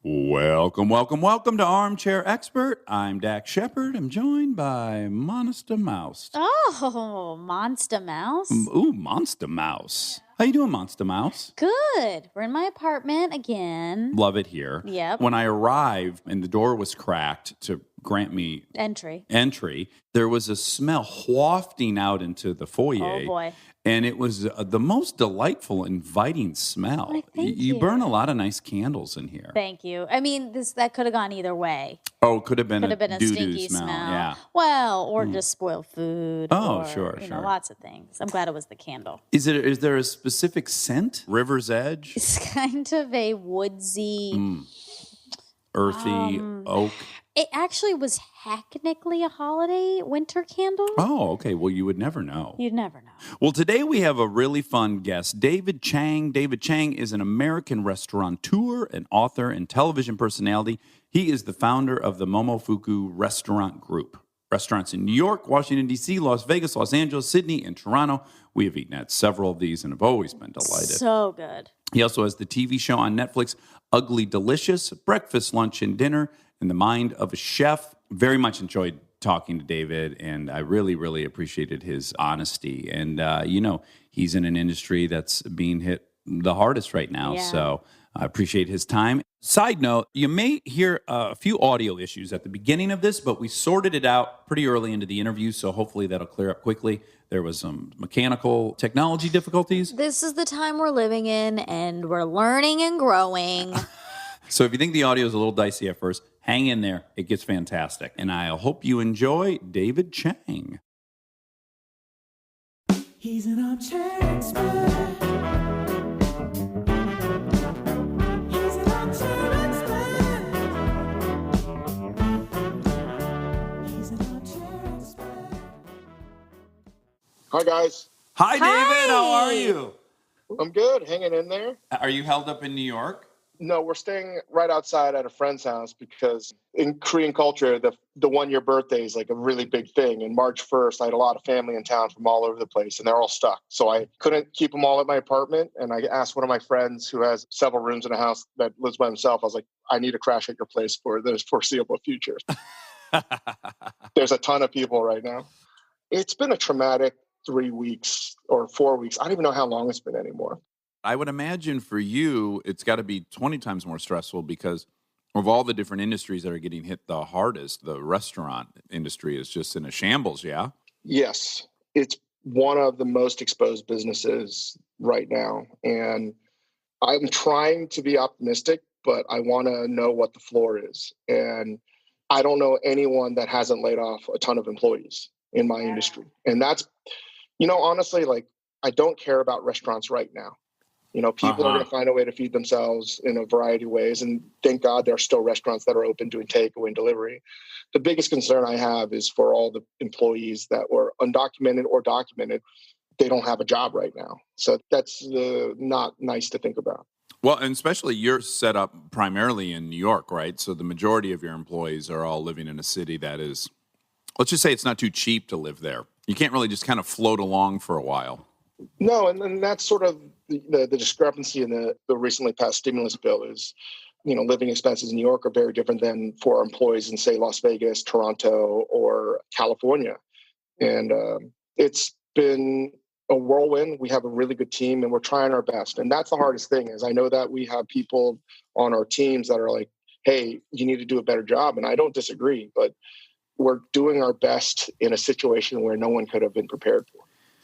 Welcome, welcome, welcome to Armchair Expert. I'm Dax Shepard. I'm joined by Monster Mouse. Oh, Monster Mouse. Ooh, Monster Mouse. How you doing, Monster Mouse? Good. We're in my apartment again. Love it here. Yep. When I arrived and the door was cracked to grant me entry, there was a smell wafting out into the foyer. Oh, boy. And it was the most delightful, inviting smell. Why, thank You you. burn a lot of nice candles in here. Thank you. I mean, that could have gone either way. Oh, could have been a doo-doo stinky smell. Yeah. Well, or just spoiled food. Oh, or, sure. Lots of things. I'm glad it was the candle. Is there a specific scent? River's Edge? It's kind of a woodsy, Earthy, oak? It actually was technically a holiday winter candle. Oh, okay. Well, you would never know. You'd never know. Well, today we have a really fun guest, David Chang. David Chang is an American restaurateur, an author, and television personality. He is the founder of the Momofuku Restaurant Group. Restaurants in New York, Washington, D.C., Las Vegas, Los Angeles, Sydney, and Toronto. We have eaten at several of these and have always been delighted. So good. He also has the TV show on Netflix, Ugly Delicious, Breakfast, Lunch, and Dinner, in the Mind of a Chef. Very much enjoyed talking to David, and I really, really appreciated his honesty. And, he's in an industry that's being hit the hardest right now, Yeah. So I appreciate his time. Side note, you may hear a few audio issues at the beginning of this, but we sorted it out pretty early into the interview, so hopefully that'll clear up quickly. There was some mechanical technology difficulties. This is the time we're living in, and we're learning and growing. So if you think the audio is a little dicey at first, hang in there. It gets fantastic. And I hope you enjoy David Chang. He's an armchair expert. He's an armchair expert. He's an armchair expert. Hi, guys. Hi, David. How are Hi. you? I'm good. Hanging in there. Are you held up in New York? No, we're staying right outside at a friend's house because in Korean culture, the 1-year birthday is like a really big thing. And March 1st, I had a lot of family in town from all over the place, and they're all stuck. So I couldn't keep them all at my apartment. And I asked one of my friends who has several rooms in a house that lives by himself. I was like, I need to crash at your place for the foreseeable future. There's a ton of people right now. It's been a traumatic 3 weeks or 4 weeks. I don't even know how long it's been anymore. I would imagine for you, it's got to be 20 times more stressful because of all the different industries that are getting hit the hardest. The restaurant industry is just in a shambles, yeah? Yes, it's one of the most exposed businesses right now. And I'm trying to be optimistic, but I want to know what the floor is. And I don't know anyone that hasn't laid off a ton of employees in my industry. And that's, honestly, like, I don't care about restaurants right now. People are going to find a way to feed themselves in a variety of ways. And thank God there are still restaurants that are open doing takeaway and delivery. The biggest concern I have is for all the employees that were undocumented or documented. They don't have a job right now. So that's not nice to think about. Well, and especially you're set up primarily in New York, right? So the majority of your employees are all living in a city that is, let's just say it's not too cheap to live there. You can't really just kind of float along for a while. No, and that's sort of the discrepancy in the recently passed stimulus bill is, living expenses in New York are very different than for employees in, say, Las Vegas, Toronto, or California. And it's been a whirlwind. We have a really good team, and we're trying our best. And that's the hardest thing is I know that we have people on our teams that are like, hey, you need to do a better job. And I don't disagree, but we're doing our best in a situation where no one could have been prepared for.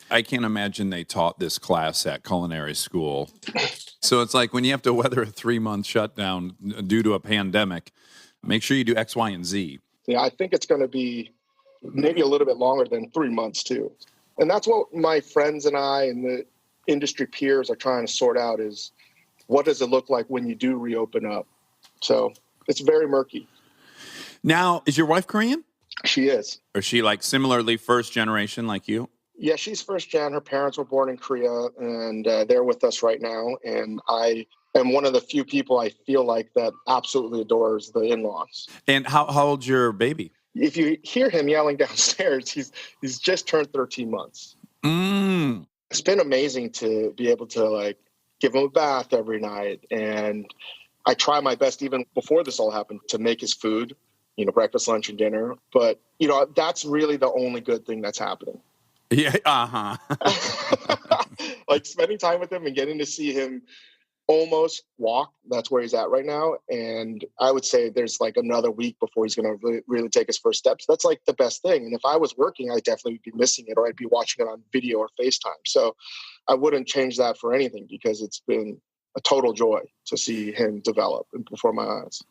I can't imagine they taught this class at culinary school. So it's like when you have to weather a 3-month shutdown due to a pandemic, make sure you do X, Y, and Z. Yeah, I think it's going to be maybe a little bit longer than 3 months too. And that's what my friends and I and the industry peers are trying to sort out is what does it look like when you do reopen up? So it's very murky. Now, is your wife Korean? She is. Or is she like similarly first generation like you? Yeah, she's first gen. Her parents were born in Korea, and they're with us right now. And I am one of the few people I feel like that absolutely adores the in-laws. And how old's your baby? If you hear him yelling downstairs, he's just turned 13 months. It's been amazing to be able to like give him a bath every night and I try my best even before this all happened to make his food, breakfast, lunch, and dinner. But, that's really the only good thing that's happening. Yeah. Uh-huh. Like spending time with him and getting to see him almost walk. That's where he's at right now. And I would say there's like another week before he's going to really take his first steps. That's like the best thing. And if I was working, I definitely would be missing it, or I'd be watching it on video or FaceTime. So I wouldn't change that for anything, because it's been a total joy to see him develop before my eyes.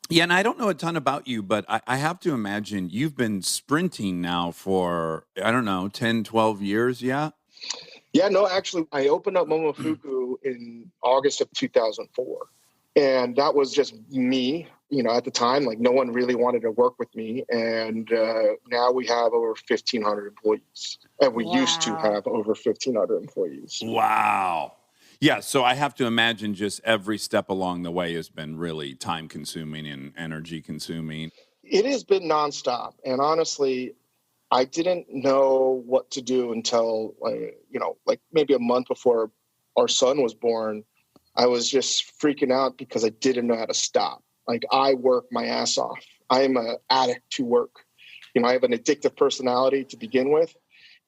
Yeah, and I don't know a ton about you, but I have to imagine you've been sprinting now for, 10, 12 years, yeah? Yeah, no, actually, I opened up Momofuku in August of 2004. And that was just me, at the time, like no one really wanted to work with me. And now we have over 1,500 employees. And we used to have over 1,500 employees. Wow. Yeah, so I have to imagine just every step along the way has been really time consuming and energy consuming. It has been nonstop. And honestly, I didn't know what to do until, like maybe a month before our son was born. I was just freaking out because I didn't know how to stop. Like, I work my ass off. I am an addict to work. I have an addictive personality to begin with.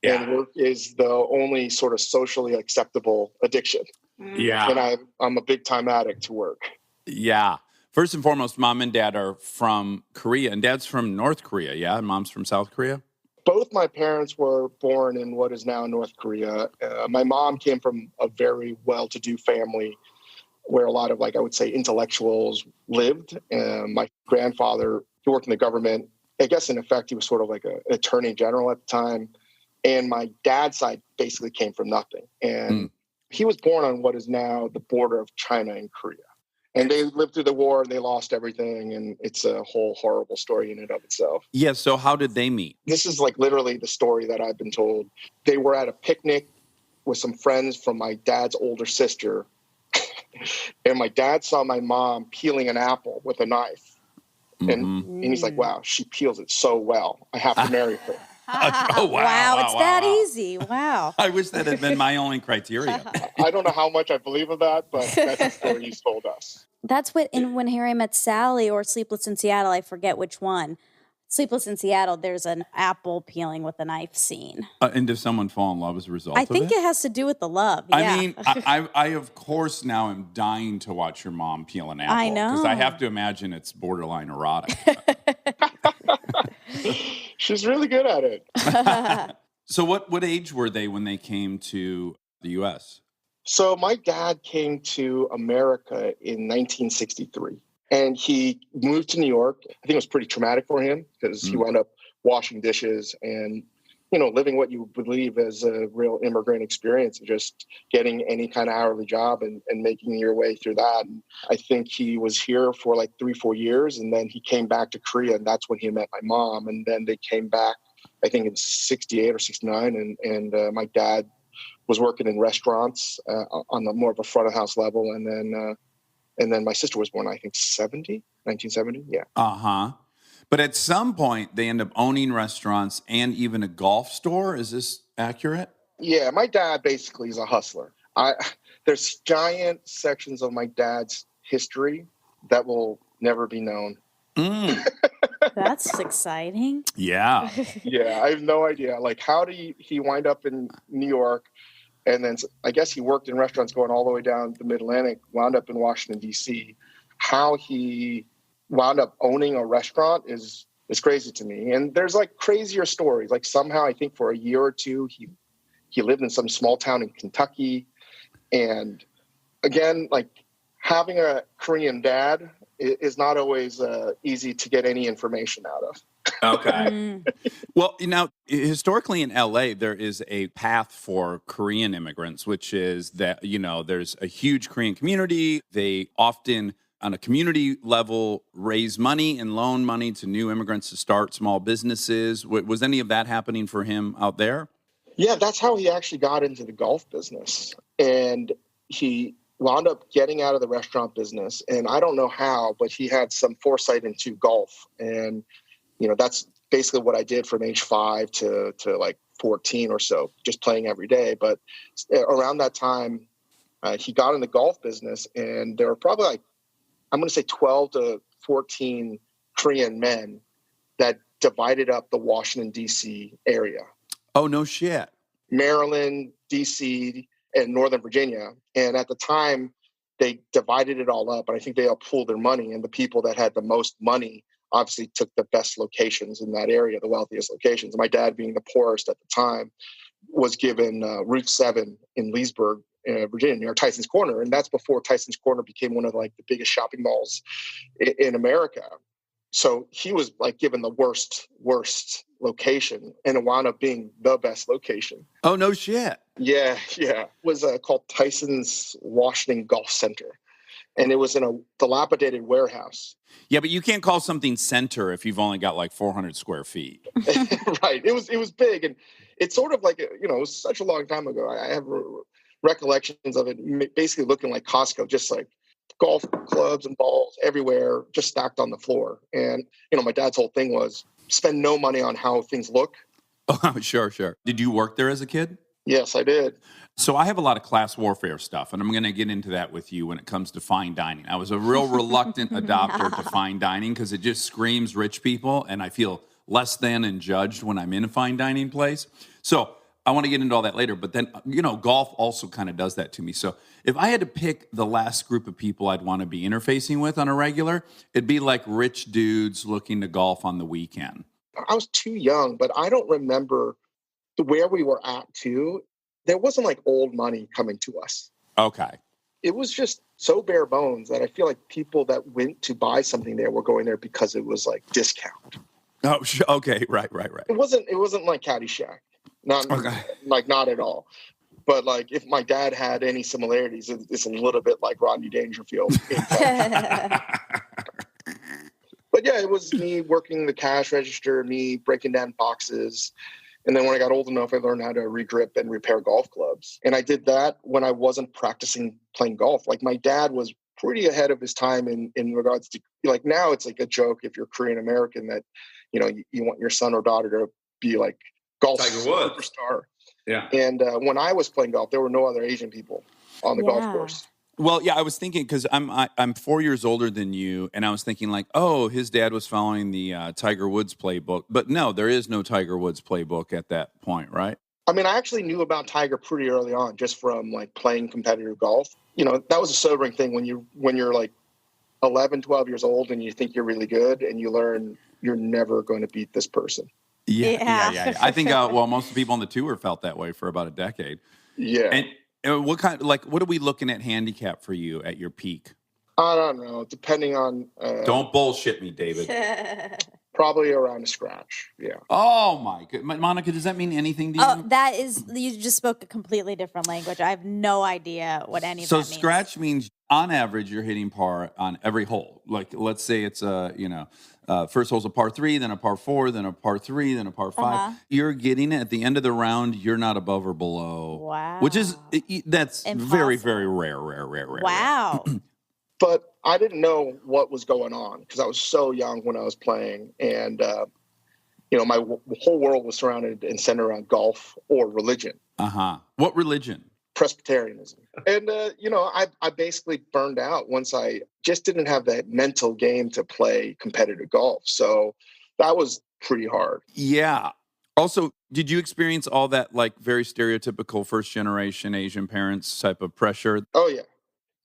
Yeah. And work is the only sort of socially acceptable addiction. Yeah. And I'm a big time addict to work. Yeah. First and foremost, mom and dad are from Korea, and dad's from North Korea, yeah? And mom's from South Korea? Both my parents were born in what is now North Korea. My mom came from a very well-to-do family where a lot of, I would say, intellectuals lived. My grandfather, he worked in the government. I guess, in effect, he was sort of like an attorney general at the time. And my dad's side basically came from nothing. And he was born on what is now the border of China and Korea. And they lived through the war and they lost everything. And it's a whole horrible story in and of itself. Yeah, so how did they meet? This is literally the story that I've been told. They were at a picnic with some friends from my dad's older sister. And my dad saw my mom peeling an apple with a knife. And he's like, wow, she peels it so well. I have to marry her. Oh, wow. Wow, it's that wow. easy. Wow. I wish that had been my only criteria. I don't know how much I believe of that, but that's the story he's told us. That's what in When Harry Met Sally or Sleepless in Seattle, I forget which one. Sleepless in Seattle, there's an apple peeling with a knife scene. And does someone fall in love as a result I of think it? it has to do with the love. I Yeah. mean, I of course now am dying to watch your mom peel an apple. I know. Because I have to imagine it's borderline erotic. She's really good at it. So what age were they when they came to the U.S.? So my dad came to America in 1963. And he moved to New York. I think it was pretty traumatic for him because he wound up washing dishes and, living what you believe as a real immigrant experience, just getting any kind of hourly job and making your way through that. And I think he was here for 3-4 years. And then he came back to Korea, and that's when he met my mom. And then they came back, I think in 68 or 69. And my dad was working in restaurants on the more of a front of house level. And then my sister was born, I think, 1970. Yeah. Uh-huh. But at some point, they end up owning restaurants and even a golf store. Is this accurate? Yeah, my dad basically is a hustler. There's giant sections of my dad's history that will never be known. That's exciting. Yeah. Yeah, I have no idea. How did he wind up in New York? And then I guess he worked in restaurants going all the way down the Mid-Atlantic, wound up in Washington, D.C. How he wound up owning a restaurant is crazy to me. And there's crazier stories. Somehow I think for a year or two, he lived in some small town in Kentucky. And again, having a Korean dad is not always easy to get any information out of. Okay. Well, historically in LA, there is a path for Korean immigrants, which is that, there's a huge Korean community. They often, on a community level, raise money and loan money to new immigrants to start small businesses. Was any of that happening for him out there? Yeah, that's how he actually got into the golf business. And he wound up getting out of the restaurant business. And I don't know how, but he had some foresight into golf. And that's basically what I did from age 5 to 14 or so, just playing every day. But around that time, he got in the golf business, and there were probably I'm going to say 12 to 14 Korean men that divided up the Washington, D.C. area. Oh, no shit. Maryland, D.C., and Northern Virginia. And at the time, they divided it all up. And I think they all pooled their money. And the people that had the most money obviously took the best locations in that area, the wealthiest locations. My dad, being the poorest at the time, was given Route 7 in Leesburg, Virginia, near Tyson's Corner. And that's before Tyson's Corner became one of like the biggest shopping malls in America. So he was like given the worst location, and it wound up being the best location. Oh, no shit. Yeah. It was called Tyson's Washington Golf Center. And it was in a dilapidated warehouse. Yeah, but you can't call something center if you've only got like 400 square feet. Right. It was big. And it's sort of like, it was such a long time ago. I have recollections of it basically looking like Costco, just like golf clubs and balls everywhere, just stacked on the floor. And, my dad's whole thing was spend no money on how things look. Oh, sure. Did you work there as a kid? Yes, I did. So I have a lot of class warfare stuff, and I'm going to get into that with you when it comes to fine dining. I was a real reluctant adopter to fine dining because it just screams rich people, and I feel less than and judged when I'm in a fine dining place. So I want to get into all that later, but then, golf also kind of does that to me. So if I had to pick the last group of people I'd want to be interfacing with on a regular, it'd be like rich dudes looking to golf on the weekend. I was too young, but I don't remember where we were at too. There wasn't like old money coming to us. Okay. It was just so bare bones that I feel like people that went to buy something there were going there because it was like discount. Oh, okay. Right. It wasn't like Caddyshack. Not at all. But like if my dad had any similarities, it's a little bit like Rodney Dangerfield. But yeah, it was me working the cash register, me breaking down boxes. And then when I got old enough, I learned how to regrip and repair golf clubs. And I did that when I wasn't practicing playing golf. Like my dad was pretty ahead of his time in regards to, like, now it's like a joke if you're Korean American that, you want your son or daughter to be like golf superstar. Yeah. And when I was playing golf, there were no other Asian people on the golf course. Well, yeah, I was thinking because I'm 4 years older than you, and I was thinking like, oh, his dad was following the Tiger Woods playbook, but no, there is no Tiger Woods playbook at that point, right? I mean, I actually knew about Tiger pretty early on, just from like playing competitive golf. That was a sobering thing when you're like 11, 12 years old and you think you're really good, and you learn you're never going to beat this person. Yeah. I think most of the people on the tour felt that way for about a decade. Yeah. And what are we looking at handicap for you at your peak? I don't know. Depending on... Don't bullshit me, David. Probably around a scratch. Yeah. Oh, my goodness. Monica, does that mean anything to you? Oh, that is... You just spoke a completely different language. I have no idea what any of that means. So scratch means, on average, you're hitting par on every hole. Like, let's say it's first hole's a par 3, then a par 4, then a par 3, then a par 5. Uh-huh. You're getting it at the end of the round. You're not above or below. Wow. Which is that's Impossible. very, very rare. Wow. But I didn't know what was going on because I was so young when I was playing, and my whole world was surrounded and centered around golf or religion. What religion? Presbyterianism. And I basically burned out once I just didn't have that mental game to play competitive golf. So that was pretty hard. Yeah. Also, did you experience all that like very stereotypical first generation Asian parents type of pressure? Oh yeah.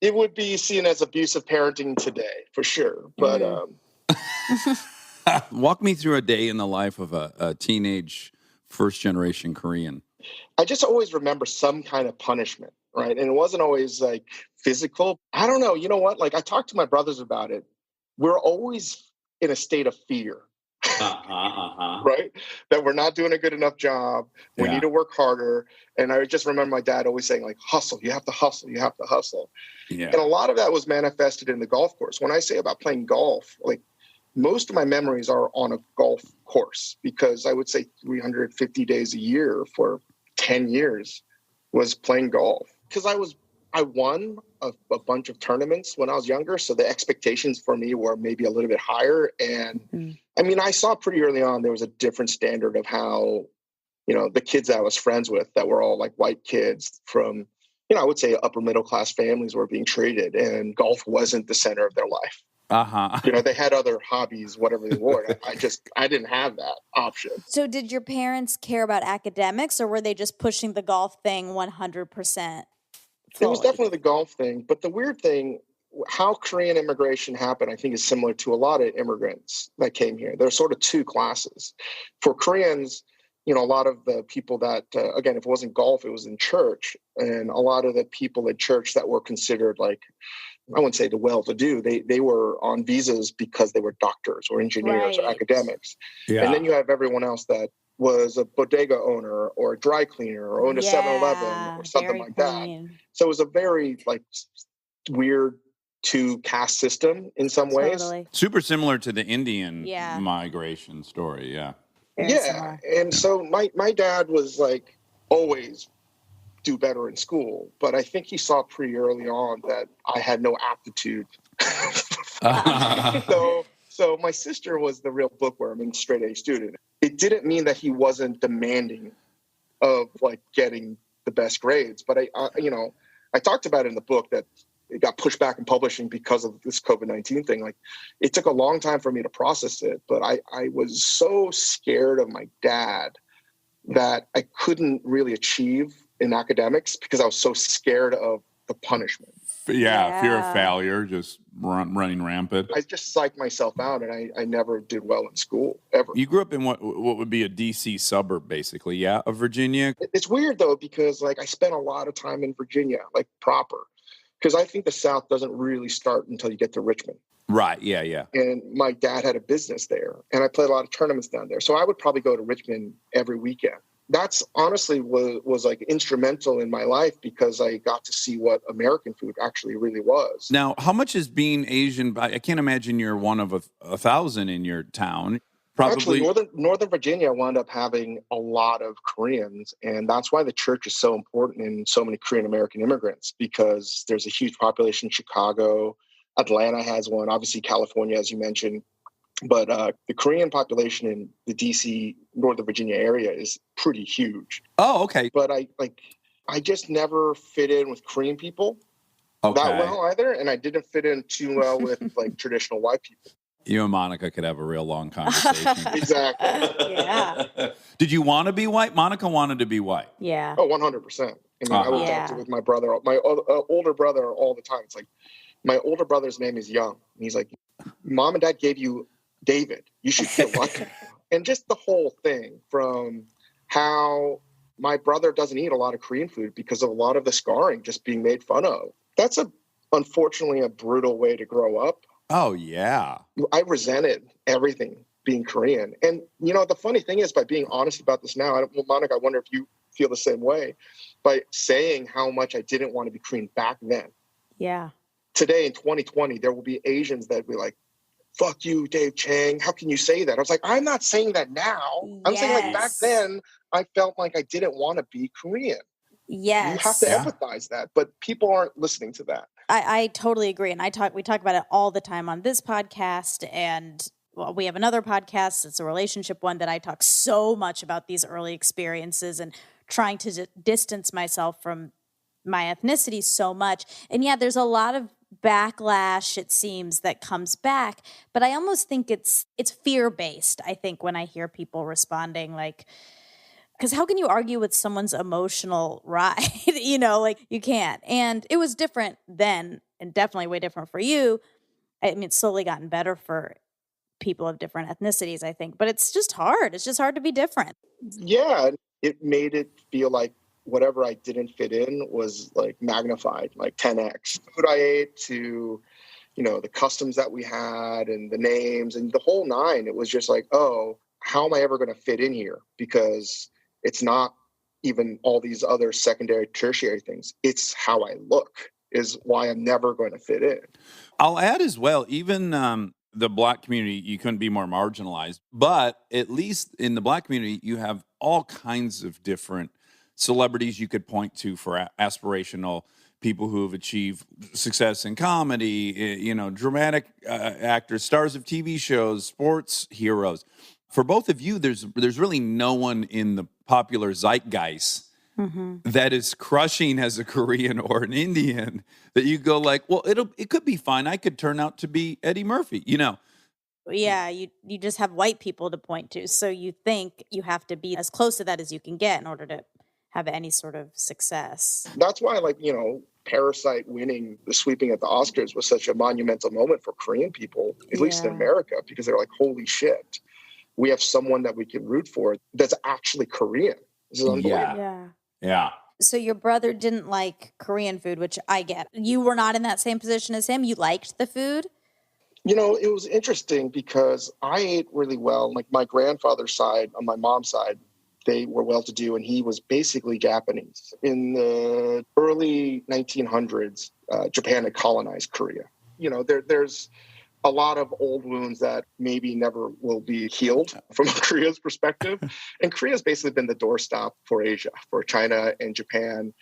It would be seen as abusive parenting today for sure. But walk me through a day in the life of a teenage first generation Korean. I just always remember some kind of punishment, right? And it wasn't always like physical. I don't know. You know what? Like I talked to my brothers about it. We're always in a state of fear, right? That we're not doing a good enough job. We need to work harder. And I just remember my dad always saying like, hustle, you have to hustle, you have to hustle. Yeah. And a lot of that was manifested in the golf course. When I say about playing golf, like most of my memories are on a golf course because I would say 350 days a year for 10 years was playing golf because I won a bunch of tournaments when I was younger. So the expectations for me were maybe a little bit higher. And I mean, I saw pretty early on, there was a different standard of how, the kids that I was friends with that were all like white kids from I would say upper middle class families were being treated, and golf wasn't the center of their life. Uh-huh. They had other hobbies, whatever they were. I didn't have that option. So did your parents care about academics, or were they just pushing the golf thing 100%? It was definitely the golf thing. But the weird thing, how Korean immigration happened, I think is similar to a lot of immigrants that came here. There's sort of two classes. For Koreans, a lot of the people that, again, if it wasn't golf, it was in church. And a lot of the people in church that were considered like, I wouldn't say the well-to-do, they were on visas because they were doctors or engineers or Right. academics. Yeah. And then you have everyone else that was a bodega owner or a dry cleaner or owned a 7-Eleven or something very like that. clean. So it was a very weird two caste system in some ways. Totally. Super similar to the Indian Yeah. migration story. Yeah. Very Yeah. similar. And so my dad was always do better in school, but I think he saw pretty early on that I had no aptitude. So my sister was the real bookworm and straight A student. It didn't mean that he wasn't demanding of getting the best grades, but I talked about it in the book that it got pushed back in publishing because of this COVID-19 thing. It took a long time for me to process it, but I was so scared of my dad that I couldn't really achieve in academics because I was so scared of the punishment. Yeah, fear of Yeah. failure, just running rampant. I just psyched myself out, and I never did well in school, ever. You grew up in what would be a D.C. suburb, basically, yeah, of Virginia? It's weird, though, because I spent a lot of time in Virginia, proper, because I think the South doesn't really start until you get to Richmond. Right, yeah. And my dad had a business there, and I played a lot of tournaments down there. So I would probably go to Richmond every weekend. That's honestly was instrumental in my life because I got to see what American food actually really was. Now, how much is being Asian? I can't imagine you're one of a 1,000 in your town. Probably. Actually, Northern Virginia wound up having a lot of Koreans, and that's why the church is so important in so many Korean American immigrants, because there's a huge population in Chicago. Atlanta has one, obviously California, as you mentioned. But the Korean population in the D.C., Northern Virginia area is pretty huge. Oh, okay. But I just never fit in with Korean people Okay. that well either, and I didn't fit in too well with traditional white people. You and Monica could have a real long conversation. Exactly. Yeah. Did you want to be white? Monica wanted to be white. Yeah. Oh, 100%. I would Yeah. talk to with my brother, my older brother, all the time. It's my older brother's name is Young, and he's like, "Mom and Dad gave you David. You should feel lucky." And just the whole thing, from how my brother doesn't eat a lot of Korean food because of a lot of the scarring just being made fun of. That's unfortunately a brutal way to grow up. Oh, yeah. I resented everything being Korean. And, the funny thing is, by being honest about this now, Monica, I wonder if you feel the same way, by saying how much I didn't want to be Korean back then. Yeah. Today in 2020, there will be Asians that will be like, "Fuck you, Dave Chang. How can you say that?" I was like, I'm not saying that now. I'm saying back Yes. then, I felt like I didn't want to be Korean. Yes. You have to empathize that, but people aren't listening to that. I totally agree. And we talk about it all the time on this podcast. And we have another podcast. It's a relationship one that I talk so much about these early experiences and trying to distance myself from my ethnicity so much. And yeah, there's a lot of backlash, it seems, that comes back. But I almost think it's fear-based, I think, when I hear people responding because how can you argue with someone's emotional ride? You can't. And it was different then, and definitely way different for you. I mean, it's slowly gotten better for people of different ethnicities, I think. But it's just hard. It's just hard to be different. Yeah, it made it feel like whatever I didn't fit in was magnified, 10x. Food I ate to, the customs that we had and the names and the whole nine. It was just oh, how am I ever going to fit in here? Because it's not even all these other secondary, tertiary things. It's how I look is why I'm never going to fit in. I'll add as well, even the Black community, you couldn't be more marginalized. But at least in the Black community, you have all kinds of different celebrities you could point to for aspirational people who have achieved success in comedy, dramatic actors, stars of TV shows, sports heroes. For both of you, there's really no one in the popular zeitgeist that is crushing as a Korean or an Indian, that you go like, well, it could be fine. I could turn out to be Eddie Murphy, you know. Yeah, you just have white people to point to. So you think you have to be as close to that as you can get in order to have any sort of success. That's why, like, Parasite winning the sweeping at the Oscars was such a monumental moment for Korean people, at least in Yeah. America, because they're like, holy shit, we have someone that we can root for that's actually Korean. This is unbelievable. Yeah. Yeah. So your brother didn't like Korean food, which I get. You were not in that same position as him. You liked the food. It was interesting because I ate really well. Like my grandfather's side, on my mom's side, they were well-to-do, and he was basically Japanese. In the early 1900s, Japan had colonized Korea. There's a lot of old wounds that maybe never will be healed from Korea's perspective. And Korea's basically been the doorstop for Asia, for China and Japan.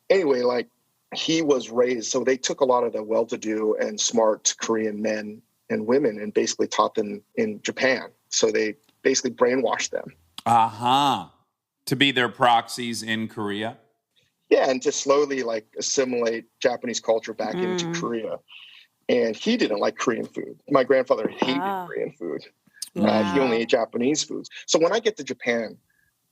Anyway, like he was raised, so they took a lot of the well-to-do and smart Korean men and women and basically taught them in Japan. So they basically brainwashed them. To be their proxies in Korea. Yeah, and to slowly like assimilate Japanese culture back into Korea. And he didn't like Korean food. My grandfather hated Korean food. He only ate Japanese foods. So when I get to Japan,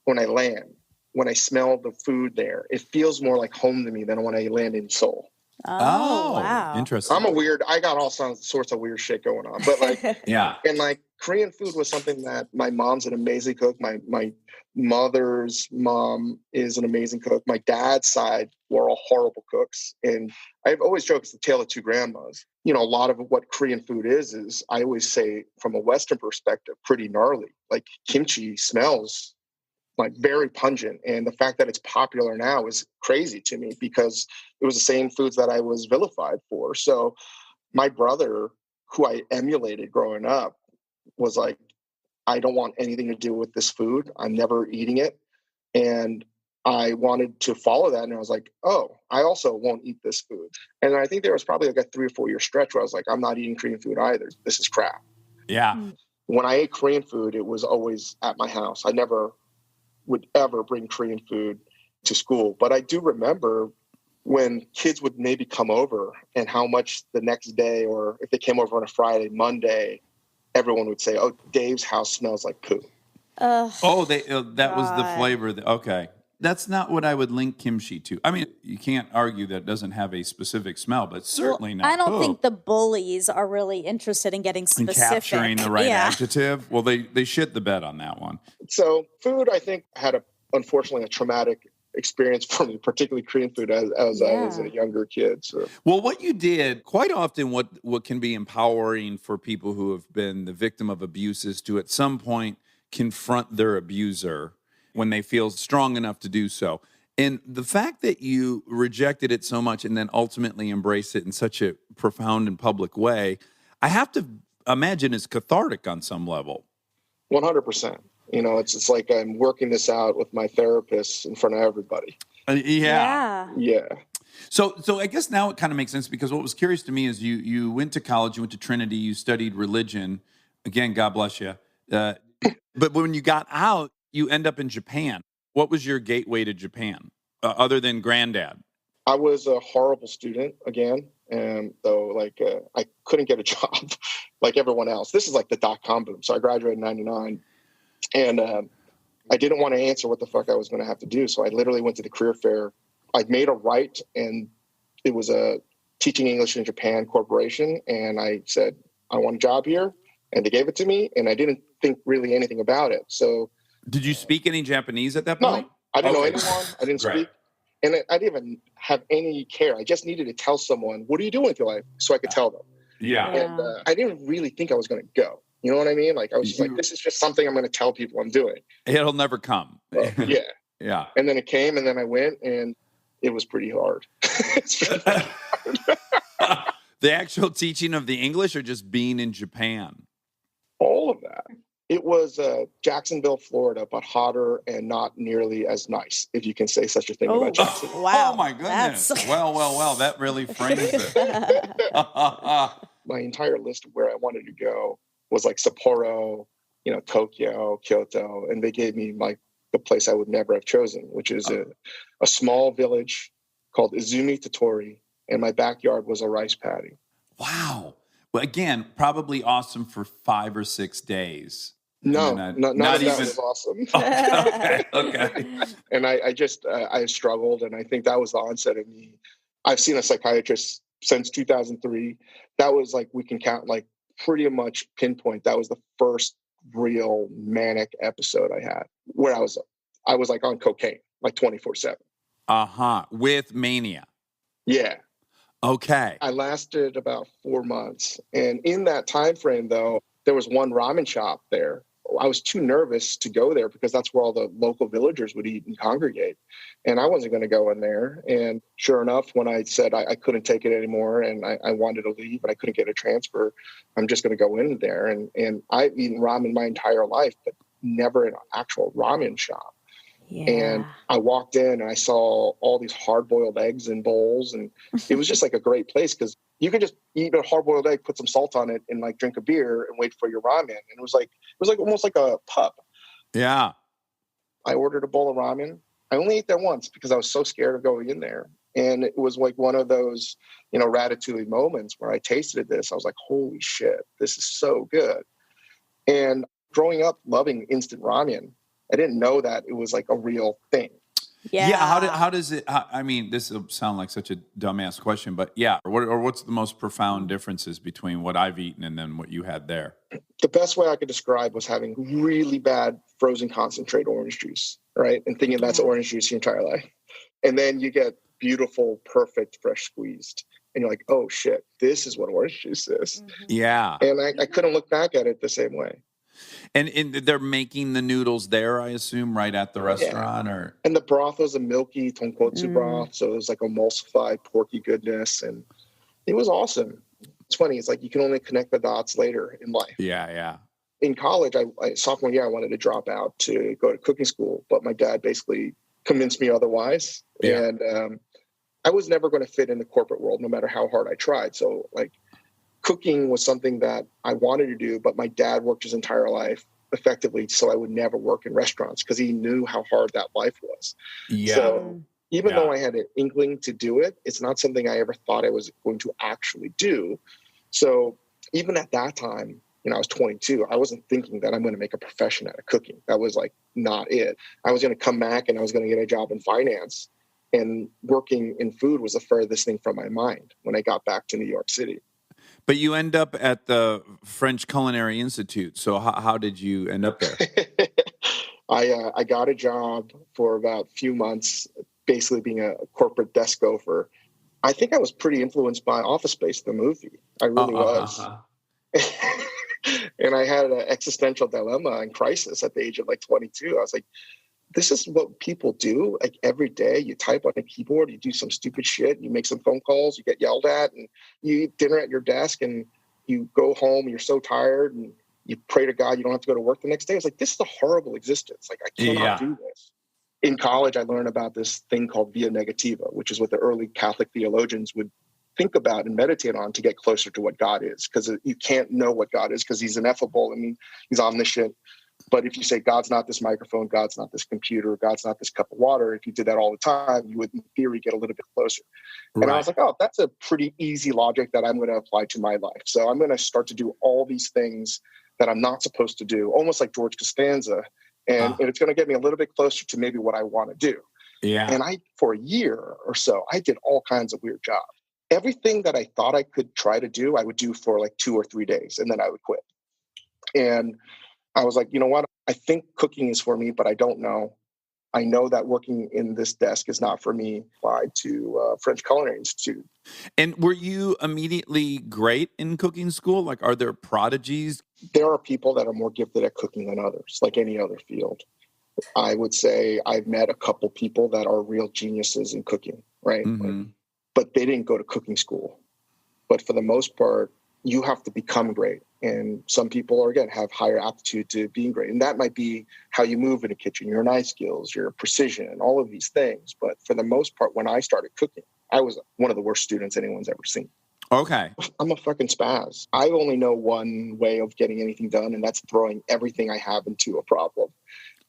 when I land, when I smell the food there, it feels more like home to me than when I land in Seoul. Oh, wow. Interesting. I got all sorts of weird shit going on. But like, Yeah. and like Korean food was something that my mom's an amazing cook. My mother's mom is an amazing cook. My dad's side were all horrible cooks. And I've always joked it's the tale of two grandmas. A lot of what Korean food is I always say from a Western perspective, pretty gnarly. Like kimchi smells like very pungent. And the fact that it's popular now is crazy to me because it was the same foods that I was vilified for. So my brother, who I emulated growing up, was like, I don't want anything to do with this food. I'm never eating it. And I wanted to follow that. And I was like, oh, I also won't eat this food. And I think there was probably like a 3 or 4 year stretch where I was like, I'm not eating Korean food either. This is crap. Yeah. When I ate Korean food, it was always at my house. I never would ever bring Korean food to school. But I do remember when kids would maybe come over and how much the next day, or if they came over on a Friday, Monday, everyone would say, oh, Dave's house smells like poo. That was the flavor. Okay. That's not what I would link kimchi to. I mean, you can't argue that it doesn't have a specific smell, but certainly not I don't poo. think the bullies are really interested in getting And specific. capturing the right adjective. Well, they shit the bed on that one. So food, I think, had unfortunately a traumatic experience for me, particularly Korean food as I was a younger kid. So. Well, what you did, quite often what can be empowering for people who have been the victim of abuse is to at some point confront their abuser when they feel strong enough to do so. And the fact that you rejected it so much and then ultimately embraced it in such a profound and public way, I have to imagine is cathartic on some level. 100%. It's like I'm working this out with my therapist in front of everybody. Yeah. So I guess now it kind of makes sense because what was curious to me is you went to college, you went to Trinity, you studied religion. Again, God bless you. But when you got out, you end up in Japan. What was your gateway to Japan, other than granddad? I was a horrible student again. Though I couldn't get a job like everyone else. This is like the .com boom. So I graduated in 99 and I didn't want to answer what the fuck I was going to have to do. So I literally went to the career fair. I made a write and it was a teaching English in Japan corporation. And I said, I want a job here. And they gave it to me and I didn't think really anything about it. So did you speak any Japanese at that point? No, I didn't know anyone. I didn't speak. And I didn't even have any care. I just needed to tell someone, what are you doing with your life? So I could tell them. Yeah. And I didn't really think I was going to go. You know what I mean? Like I was just like, this is just something I'm going to tell people I'm doing. It'll never come. Yeah. Yeah. And then it came and then I went and it was pretty hard. It's pretty hard. The actual teaching of the English or just being in Japan? All of that. It was Jacksonville, Florida, but hotter and not nearly as nice, if you can say such a thing about Jacksonville. Wow. Oh, my goodness. Well. That really frames it. My entire list of where I wanted to go was like Sapporo, Tokyo, Kyoto, and they gave me like the place I would never have chosen, which is a small village called Izumi Totori, and my backyard was a rice paddy. Wow. Well, again, probably awesome for 5 or 6 days. No, And then none of even. that was awesome. Okay. And I struggled, and I think that was the onset of me. I've seen a psychiatrist since 2003. That was like, we can count, like pretty much pinpoint. That was the first real manic episode I had, where I was like on cocaine, like 24/7. With mania. Yeah. Okay. I lasted about 4 months. And in that time frame, though, there was one ramen shop there. I was too nervous to go there because that's where all the local villagers would eat and congregate. And I wasn't going to go in there. And sure enough, when I said I couldn't take it anymore and I wanted to leave and I couldn't get a transfer, I'm just going to go in there. And I've eaten ramen my entire life, but never in an actual ramen shop. Yeah. And I walked in and I saw all these hard-boiled eggs in bowls, and it was just like a great place because you could just eat a hard-boiled egg, put some salt on it, and like drink a beer and wait for your ramen. And it was like almost like a pub. Yeah. I ordered a bowl of ramen. I only ate there once because I was so scared of going in there. And it was like one of those, ratatouille moments where I tasted this. I was like, holy shit, this is so good. And growing up loving instant ramen, I didn't know that it was like a real thing. Yeah. How does it? I mean, this will sound like such a dumbass question, but yeah. What's the most profound differences between what I've eaten and then what you had there? The best way I could describe was having really bad frozen concentrate orange juice, right? And thinking that's orange juice your entire life. And then you get beautiful, perfect, fresh squeezed. And you're like, oh shit, this is what orange juice is. Mm-hmm. Yeah. And I couldn't look back at it the same way. And they're making the noodles there, I assume, right at the restaurant, or and the broth was a milky tonkotsu broth, so it was like emulsified porky goodness, and it was awesome. It's funny, it's like you can only connect the dots later in life. yeah. In college, sophomore year, I wanted to drop out to go to cooking school, but my dad basically convinced me otherwise. Yeah. And I was never going to fit in the corporate world, no matter how hard I tried. So like, cooking was something that I wanted to do, but my dad worked his entire life effectively, so I would never work in restaurants because he knew how hard that life was. Yeah. So even though I had an inkling to do it, it's not something I ever thought I was going to actually do. So even at that time, I was 22, I wasn't thinking that I'm going to make a profession out of cooking. That was like not it. I was going to come back and I was going to get a job in finance, and working in food was the furthest thing from my mind when I got back to New York City. But you end up at the French Culinary Institute. So how did you end up there? I got a job for about a few months, basically being a corporate desk gopher. I think I was pretty influenced by Office Space, the movie. I really was. And I had an existential dilemma and crisis at the age of like 22. I was like, this is what people do like every day. You type on a keyboard, you do some stupid shit, you make some phone calls, you get yelled at, and you eat dinner at your desk, and you go home, you're so tired, and you pray to God you don't have to go to work the next day. It's like, this is a horrible existence. Like, I cannot do this. In college, I learned about this thing called via negativa, which is what the early Catholic theologians would think about and meditate on to get closer to what God is. Because you can't know what God is because he's ineffable. I mean, he's omniscient. But if you say God's not this microphone, God's not this computer, God's not this cup of water, if you did that all the time, you would, in theory, get a little bit closer. Right. And I was like, oh, that's a pretty easy logic that I'm going to apply to my life. So I'm going to start to do all these things that I'm not supposed to do, almost like George Costanza. And it's going to get me a little bit closer to maybe what I want to do. Yeah. And for a year or so, I did all kinds of weird jobs. Everything that I thought I could try to do, I would do for like 2 or 3 days, and then I would quit. And I was like, you know what? I think cooking is for me, but I don't know. I know that working in this desk is not for me. Applied to French Culinary Institute. And were you immediately great in cooking school? Like, are there prodigies? There are people that are more gifted at cooking than others, like any other field. I would say I've met a couple people that are real geniuses in cooking, right? Mm-hmm. But they didn't go to cooking school. But for the most part, you have to become great. And some people are, again, have higher aptitude to being great. And that might be how you move in a kitchen, your knife skills, your precision, and all of these things. But for the most part, when I started cooking, I was one of the worst students anyone's ever seen. Okay. I'm a fucking spaz. I only know one way of getting anything done, and that's throwing everything I have into a problem.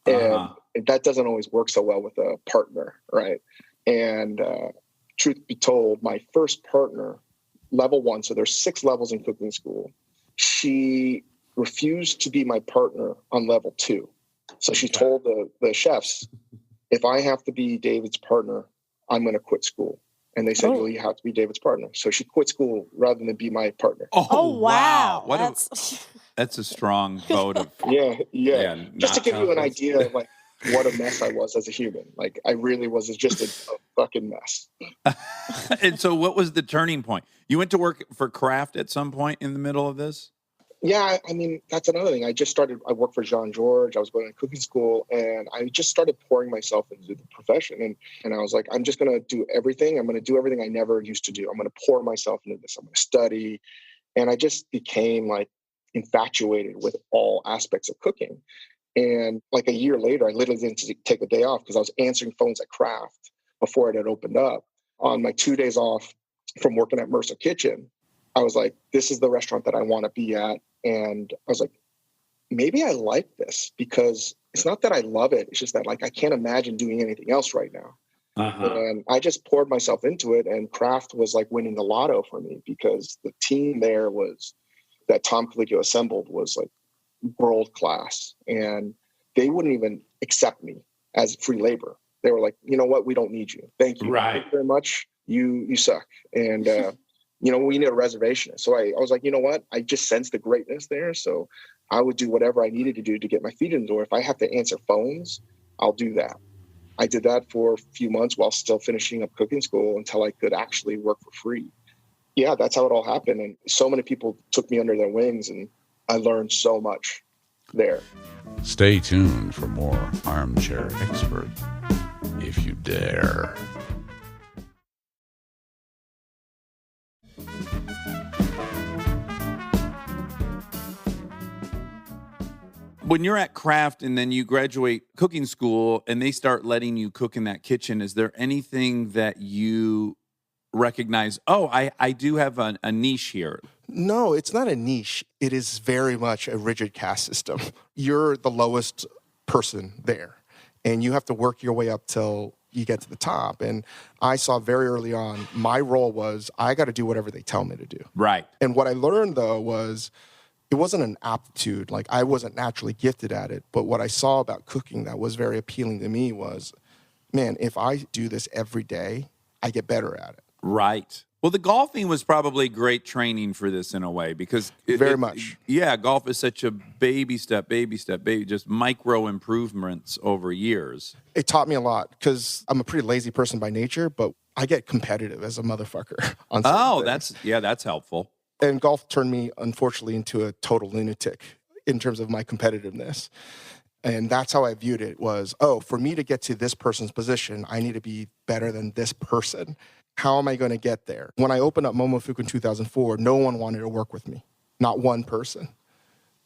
And that doesn't always work so well with a partner, right? And truth be told, my first partner, level 1, so there's 6 levels in cooking school, she refused to be my partner on level 2. So she told the chefs, if I have to be David's partner, I'm going to quit school. And they said, well, you have to be David's partner. So she quit school rather than be my partner. Oh, wow. That's a strong vote of... Yeah. Just to give you an idea of like what a mess I was as a human. Like I really was just a fucking mess. And so what was the turning point? You went to work for Kraft at some point in the middle of this? Yeah, I mean, that's another thing. I worked for Jean George. I was going to cooking school, and I just started pouring myself into the profession. And I was like, I'm just going to do everything. I'm going to do everything I never used to do. I'm going to pour myself into this. I'm going to study. And I just became like infatuated with all aspects of cooking. And like a year later, I literally didn't take a day off because I was answering phones at Kraft before it had opened up. On my 2 days off from working at Mercer Kitchen, I was like, this is the restaurant that I want to be at. And I was like, maybe I like this because it's not that I love it. It's just that like, I can't imagine doing anything else right now. And I just poured myself into it. And Kraft was like winning the lotto for me because the team there that Tom Colicchio assembled was like world class. And they wouldn't even accept me as free labor. They were like, you know what? We don't need you. Thank you. Right. Thank you very much. You suck. And, we need a reservation. So I was like, you know what? I just sensed the greatness there. So I would do whatever I needed to do to get my feet in the door. If I have to answer phones, I'll do that. I did that for a few months while still finishing up cooking school until I could actually work for free. Yeah, that's how it all happened. And so many people took me under their wings and I learned so much there. Stay tuned for more Armchair Expert, if you dare. When you're at Kraft and then you graduate cooking school and they start letting you cook in that kitchen, is there anything that you recognize, I do have a niche here? No, it's not a niche. It is very much a rigid caste system. You're the lowest person there, and you have to work your way up till you get to the top. And I saw very early on, my role was I got to do whatever they tell me to do. Right. And what I learned, though, was it wasn't an aptitude. Like, I wasn't naturally gifted at it. But what I saw about cooking that was very appealing to me was, man, if I do this every day, I get better at it. Right. Well, the golfing was probably great training for this in a way because very much. Yeah, golf is such a baby step, just micro improvements over years. It taught me a lot because I'm a pretty lazy person by nature, but I get competitive as a motherfucker on things. That's helpful. And golf turned me, unfortunately, into a total lunatic in terms of my competitiveness. And that's how I viewed it was, for me to get to this person's position, I need to be better than this person. How am I going to get there? When I opened up Momofuku in 2004, no one wanted to work with me. Not one person.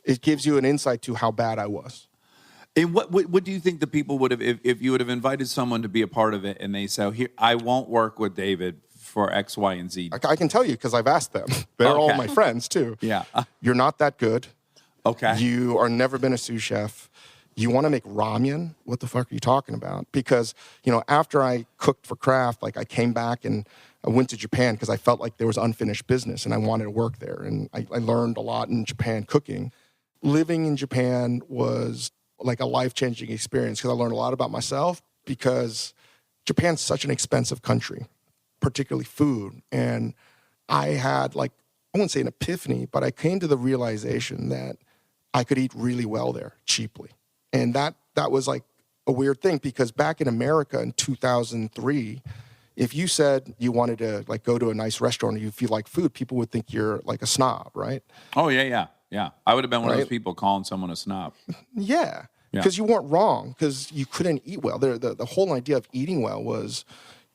It gives you an insight to how bad I was. And what do you think the people would have, if you would have invited someone to be a part of it and they say, here, I won't work with David for X, Y, and Z? I can tell you because I've asked them. They're all my friends too. Yeah. You're not that good. Okay. You are never been a sous chef. You want to make ramen? What the fuck are you talking about? Because, after I cooked for Kraft, like I came back and I went to Japan because I felt like there was unfinished business and I wanted to work there. And I learned a lot in Japan cooking. Living in Japan was like a life-changing experience because I learned a lot about myself because Japan's such an expensive country, particularly food. And I had I wouldn't say an epiphany, but I came to the realization that I could eat really well there cheaply. And that was like a weird thing because back in America in 2003, if you said you wanted to go to a nice restaurant or you feel like food, people would think you're like a snob, right? Oh, yeah. I would have been one of those people calling someone a snob. Yeah, because you weren't wrong because you couldn't eat well. The whole idea of eating well was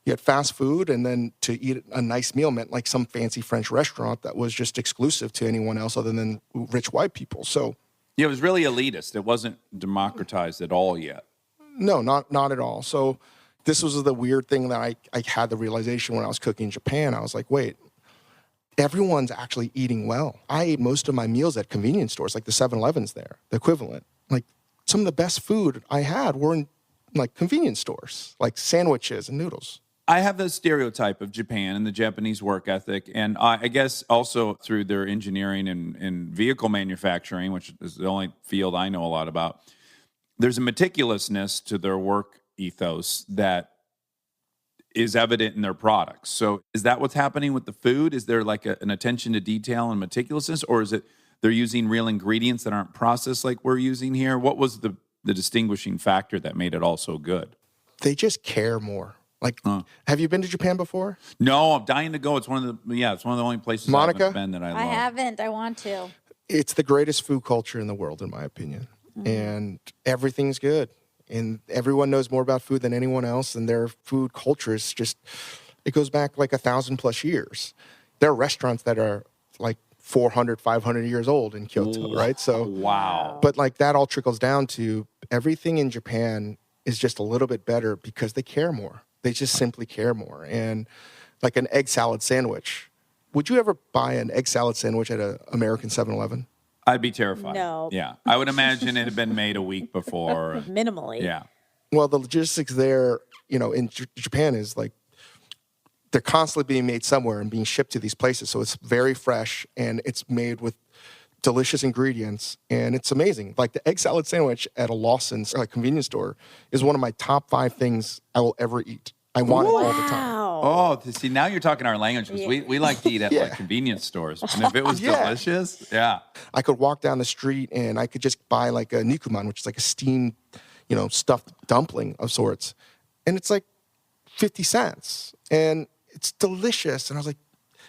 you had fast food and then to eat a nice meal meant like some fancy French restaurant that was just exclusive to anyone else other than rich white people. So yeah, it was really elitist. It wasn't democratized at all yet. No, not at all. So this was the weird thing that I had the realization when I was cooking in Japan. I was like, wait, everyone's actually eating well. I ate most of my meals at convenience stores, like the 7-Elevens there, the equivalent. Like some of the best food I had were in like convenience stores, like sandwiches and noodles. I have the stereotype of Japan and the Japanese work ethic, and I guess also through their engineering and vehicle manufacturing, which is the only field I know a lot about. There's a meticulousness to their work ethos that is evident in their products. So is that what's happening with the food? Is there like an attention to detail and meticulousness, or is it they're using real ingredients that aren't processed like we're using here? What was the distinguishing factor that made it all so good? They just care more. Like, have you been to Japan before? No, I'm dying to go. It's one of the only places Monica? I haven't been that I love. I haven't. I want to. It's the greatest food culture in the world, in my opinion. And everything's good. And everyone knows more about food than anyone else. And their food culture is just, it goes back like 1,000+ years. There are restaurants that are like 400, 500 years old in Kyoto, right? So, wow. But like that all trickles down to everything in Japan is just a little bit better because they care more. They just simply care more. And like an egg salad sandwich. Would you ever buy an egg salad sandwich at an American 7-Eleven? I'd be terrified. No. Yeah. I would imagine it had been made a week before. Minimally. Yeah. Well, the logistics there, in Japan is like they're constantly being made somewhere and being shipped to these places. So it's very fresh and it's made with delicious ingredients, and it's amazing. Like the egg salad sandwich at a Lawson's convenience store is one of my top 5 things I will ever eat. I want it all the time. Oh, see, now you're talking our language because we like to eat at like convenience stores. And if it was delicious, I could walk down the street and I could just buy like a nikuman, which is like a steamed, stuffed dumpling of sorts. And it's like 50 cents. And it's delicious. And I was like,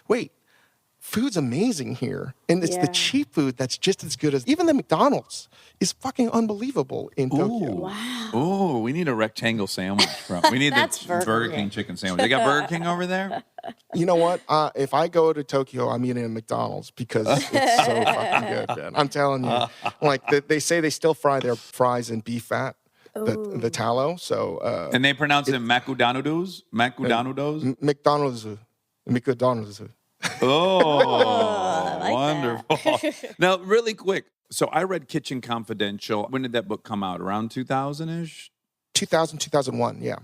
wait, food's amazing here. And it's the cheap food that's just as good as even the McDonald's is fucking unbelievable in Tokyo. Wow. Oh, we need a rectangle sandwich. We need That's the Burger King chicken sandwich. They got Burger King over there? You know what? If I go to Tokyo, I'm eating at McDonald's because it's so fucking good, man. I'm telling you. Like, they say they still fry their fries in beef fat, the tallow. So, and they pronounce it Makudanudos? Makudanudos? McDonald's. Oh, like wonderful. Now, really quick. So I read Kitchen Confidential. When did that book come out? Around 2000-ish? 2000, 2001, yeah.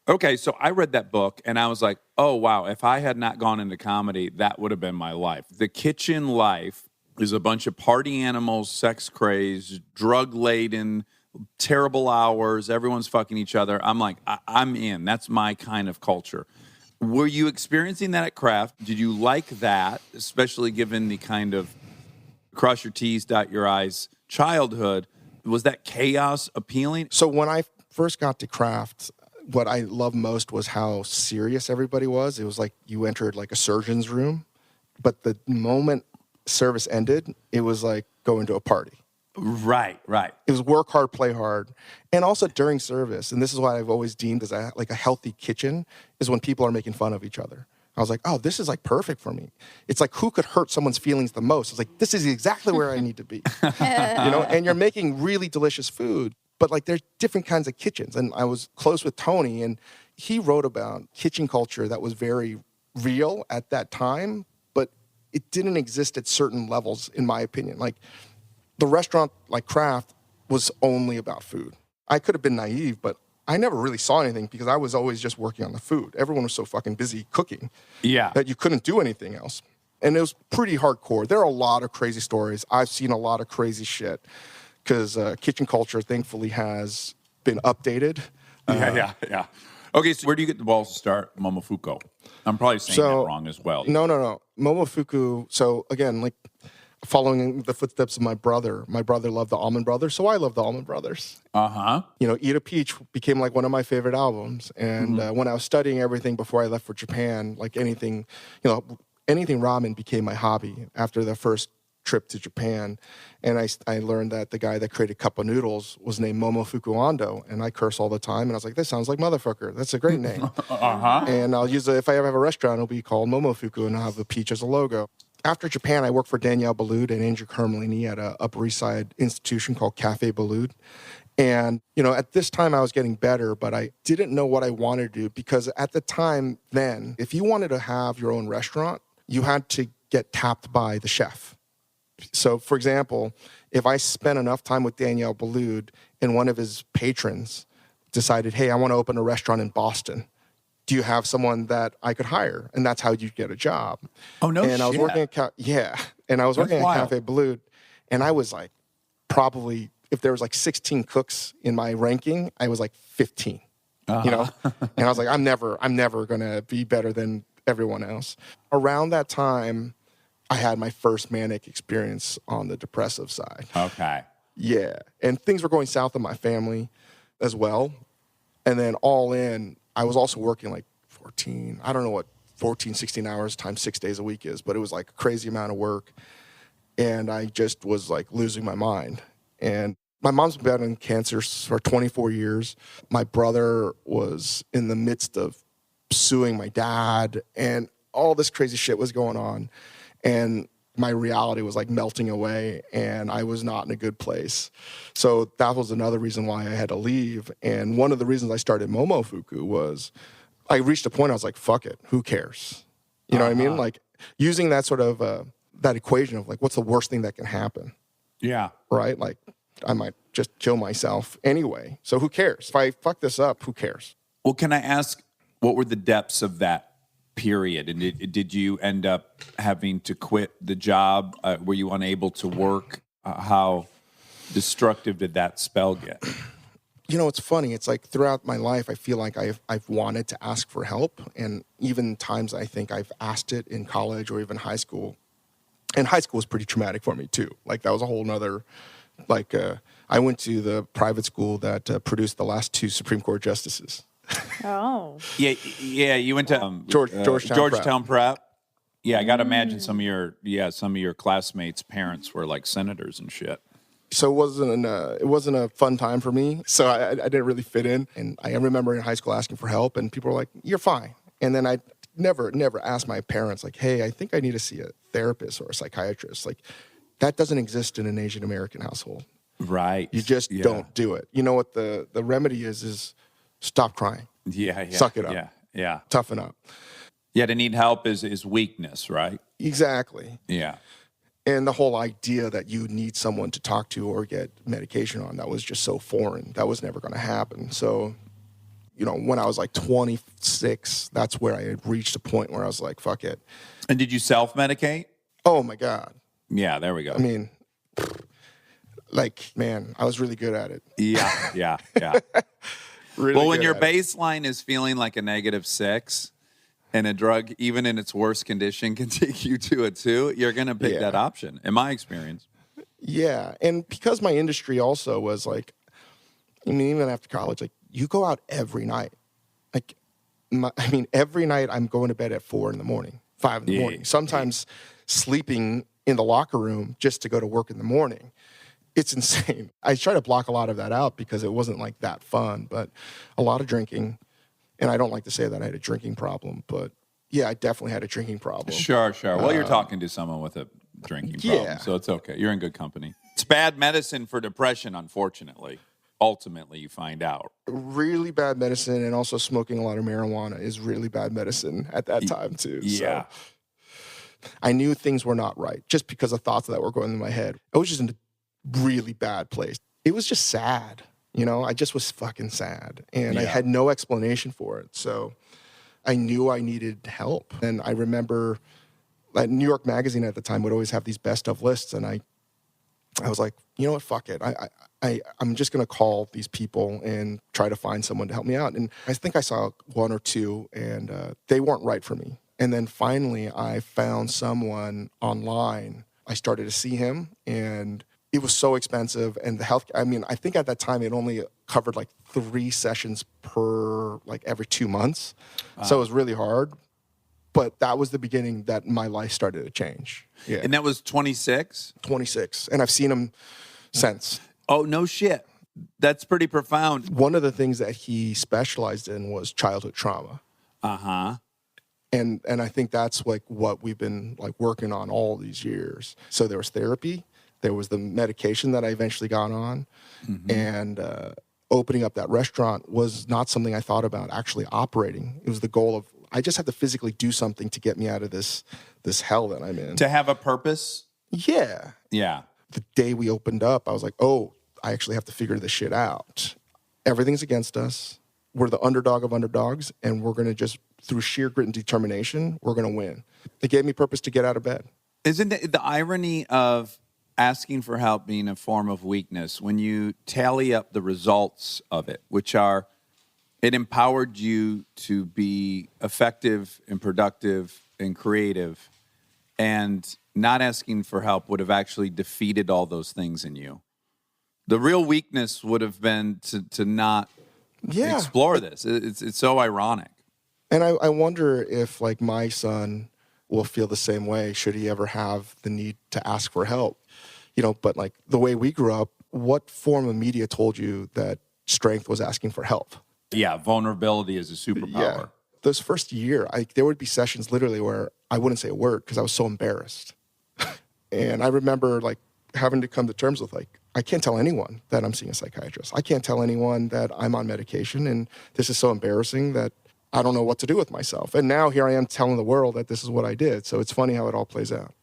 Okay, so I read that book and I was like, oh, wow, if I had not gone into comedy, that would have been my life. The kitchen life is a bunch of party animals, sex crazed, drug-laden, terrible hours, everyone's fucking each other. I'm like, I'm in. That's my kind of culture. Were you experiencing that at Kraft? Did you like that, especially given the kind of cross your T's, dot your I's childhood? Was that chaos appealing? So when I first got to Kraft, what I loved most was how serious everybody was. It was like you entered like a surgeon's room, but the moment service ended, it was like going to a party. Right. It was work hard, play hard. And also during service, and this is what I've always deemed as a healthy kitchen, is when people are making fun of each other. I was like, oh, this is like perfect for me. It's like who could hurt someone's feelings the most? It's like, this is exactly where I need to be. And you're making really delicious food, but like there's different kinds of kitchens. And I was close with Tony, and he wrote about kitchen culture that was very real at that time, but it didn't exist at certain levels, in my opinion. Like the restaurant, like Kraft, was only about food. I could have been naive, but I never really saw anything because I was always just working on the food. Everyone was so fucking busy cooking that you couldn't do anything else. And it was pretty hardcore. There are a lot of crazy stories. I've seen a lot of crazy shit because kitchen culture, thankfully, has been updated. Yeah. Okay, so where do you get the balls to start Momofuku? I'm probably saying that wrong as well. No. Momofuku, so again, like following the footsteps of my brother loved the Almond Brothers, so I love the Almond Brothers. Eat a Peach became like one of my favorite albums. And when I was studying everything before I left for Japan, like anything ramen became my hobby after the first trip to Japan. And I learned that the guy that created cup of noodles was named Momofuku Ando, and I curse all the time. And I was like, this sounds like motherfucker. That's a great name. And I'll use it if I ever have a restaurant. It'll be called Momofuku, and I'll have the peach as a logo. After Japan, I worked for Danielle Balud and Andrew Carmelini at an Upper East Side institution called Cafe Balud. And, at this time I was getting better, but I didn't know what I wanted to do because at the time then, if you wanted to have your own restaurant, you had to get tapped by the chef. So, for example, if I spent enough time with Daniel Boulud and one of his patrons decided, hey, I want to open a restaurant in Boston, do you have someone that I could hire? And that's how you get a job. Oh, no And I was shit. working at, and I was working at wild. Cafe Boulud, and I was like, probably, if there was like 16 cooks in my ranking, I was like 15, you know? And I was like, I'm never going to be better than everyone else. Around that time, I had my first manic experience on the depressive side. Okay. Yeah. And things were going south in my family as well. And then all in, I was also working like 14, I don't know what 14, 16 hours times 6 days a week is, but it was like a crazy amount of work. And I just was like losing my mind. And my mom's been battling cancer for 24 years. My brother was in the midst of suing my dad, and all this crazy shit was going on. And my reality was like melting away, and I was not in a good place. So that was another reason why I had to leave. And one of the reasons I started Momofuku was I reached a point I was like, fuck it, who cares? You know what I mean? Like using that sort of, that equation of like, what's the worst thing that can happen, Yeah. right? Like I might just kill myself anyway. So who cares? If I fuck this up, who cares? Well, can I ask, what were the depths of that period? And did you end up having to quit the job? Were you unable to work? How destructive did that spell get? You know, it's funny. It's like throughout my life, I feel like I've wanted to ask for help. And even times I think I've asked it in college or even high school. And high school was pretty traumatic for me too. Like that was a whole nother, like I went to the private school that produced the last two Supreme Court justices. Oh. Yeah, you went to Georgetown Prep. Yeah, I got to imagine some of your classmates' parents were like senators and shit. So it wasn't a fun time for me. So I didn't really fit in. And I remember in high school asking for help, and people were like, "You're fine." And then I never asked my parents like, "Hey, I think I need to see a therapist or a psychiatrist." Like that doesn't exist in an Asian American household. Right. You just don't do it. You know what the remedy is stop crying. Yeah. Suck it up. Yeah. Toughen up. Yeah, to need help is weakness, right? Exactly. Yeah. And the whole idea that you need someone to talk to or get medication on, that was just so foreign. That was never going to happen. So, you know, when I was like 26, that's where I had reached a point where I was like, fuck it. And did you self-medicate? Oh, my God. Yeah, there we go. I mean, like, man, I was really good at it. Yeah. Really Well, when good your at it. baseline is feeling like a -6 and a drug, even in its worst condition, can take you to a 2, you're going to pick Yeah. that option, in my experience. Yeah. And because my industry also was like, I mean, even after college, like, you go out every night. Like, every night I'm going to bed at 4 in the morning, 5 in the morning. Sometimes sleeping in the locker room just to go to work in the morning. It's insane. I try to block a lot of that out because it wasn't like that fun, but a lot of drinking. And I don't like to say that I had a drinking problem, but yeah, I definitely had a drinking problem. Sure. Well, you're talking to someone with a drinking problem, yeah. so it's okay. You're in good company. It's bad medicine for depression, unfortunately. Ultimately, you find out. Really bad medicine, and also smoking a lot of marijuana is really bad medicine at that time too. Yeah. So I knew things were not right just because of thoughts that were going in my head. I was just in a really bad place. It was just sad. You know, I just was fucking sad, and I had no explanation for it. So I knew I needed help. And I remember like New York Magazine at the time would always have these best of lists, and I was like, you know what, fuck it. I'm just going to call these people and try to find someone to help me out. And I think I saw one or two, and they weren't right for me. And then finally, I found someone online. I started to see him, and it was so expensive. And the health, I mean, I think at that time it only covered like 3 sessions per, like every 2 months. So it was really hard. But that was the beginning that my life started to change. Yeah. And that was 26? 26. And I've seen him since. Oh, no shit. That's pretty profound. One of the things that he specialized in was childhood trauma. Uh-huh. And I think that's like what we've been like working on all these years. So there was therapy, there was the medication that I eventually got on, and opening up that restaurant was not something I thought about actually operating. It was the goal of, I just have to physically do something to get me out of this hell that I'm in. To have a purpose Yeah. Yeah. The day we opened up, I was like, oh, I actually have to figure this shit out. Everything's against us. We're the underdog of underdogs, and we're going to just, through sheer grit and determination, we're going to win. It gave me purpose to get out of bed. Isn't the irony of asking for help being a form of weakness when you tally up the results of it, which are it empowered you to be effective and productive and creative, and not asking for help would have actually defeated all those things in you. The real weakness would have been to not explore this. It's so ironic. And I wonder if, like, my son will feel the same way should he ever have the need to ask for help. You know, but like the way we grew up, what form of media told you that strength was asking for help? Yeah, vulnerability is a superpower. Yeah. This first year, there would be sessions literally where I wouldn't say a word because I was so embarrassed. And I remember like having to come to terms with like, I can't tell anyone that I'm seeing a psychiatrist. I can't tell anyone that I'm on medication. And this is so embarrassing that I don't know what to do with myself. And now here I am telling the world that this is what I did. So it's funny how it all plays out.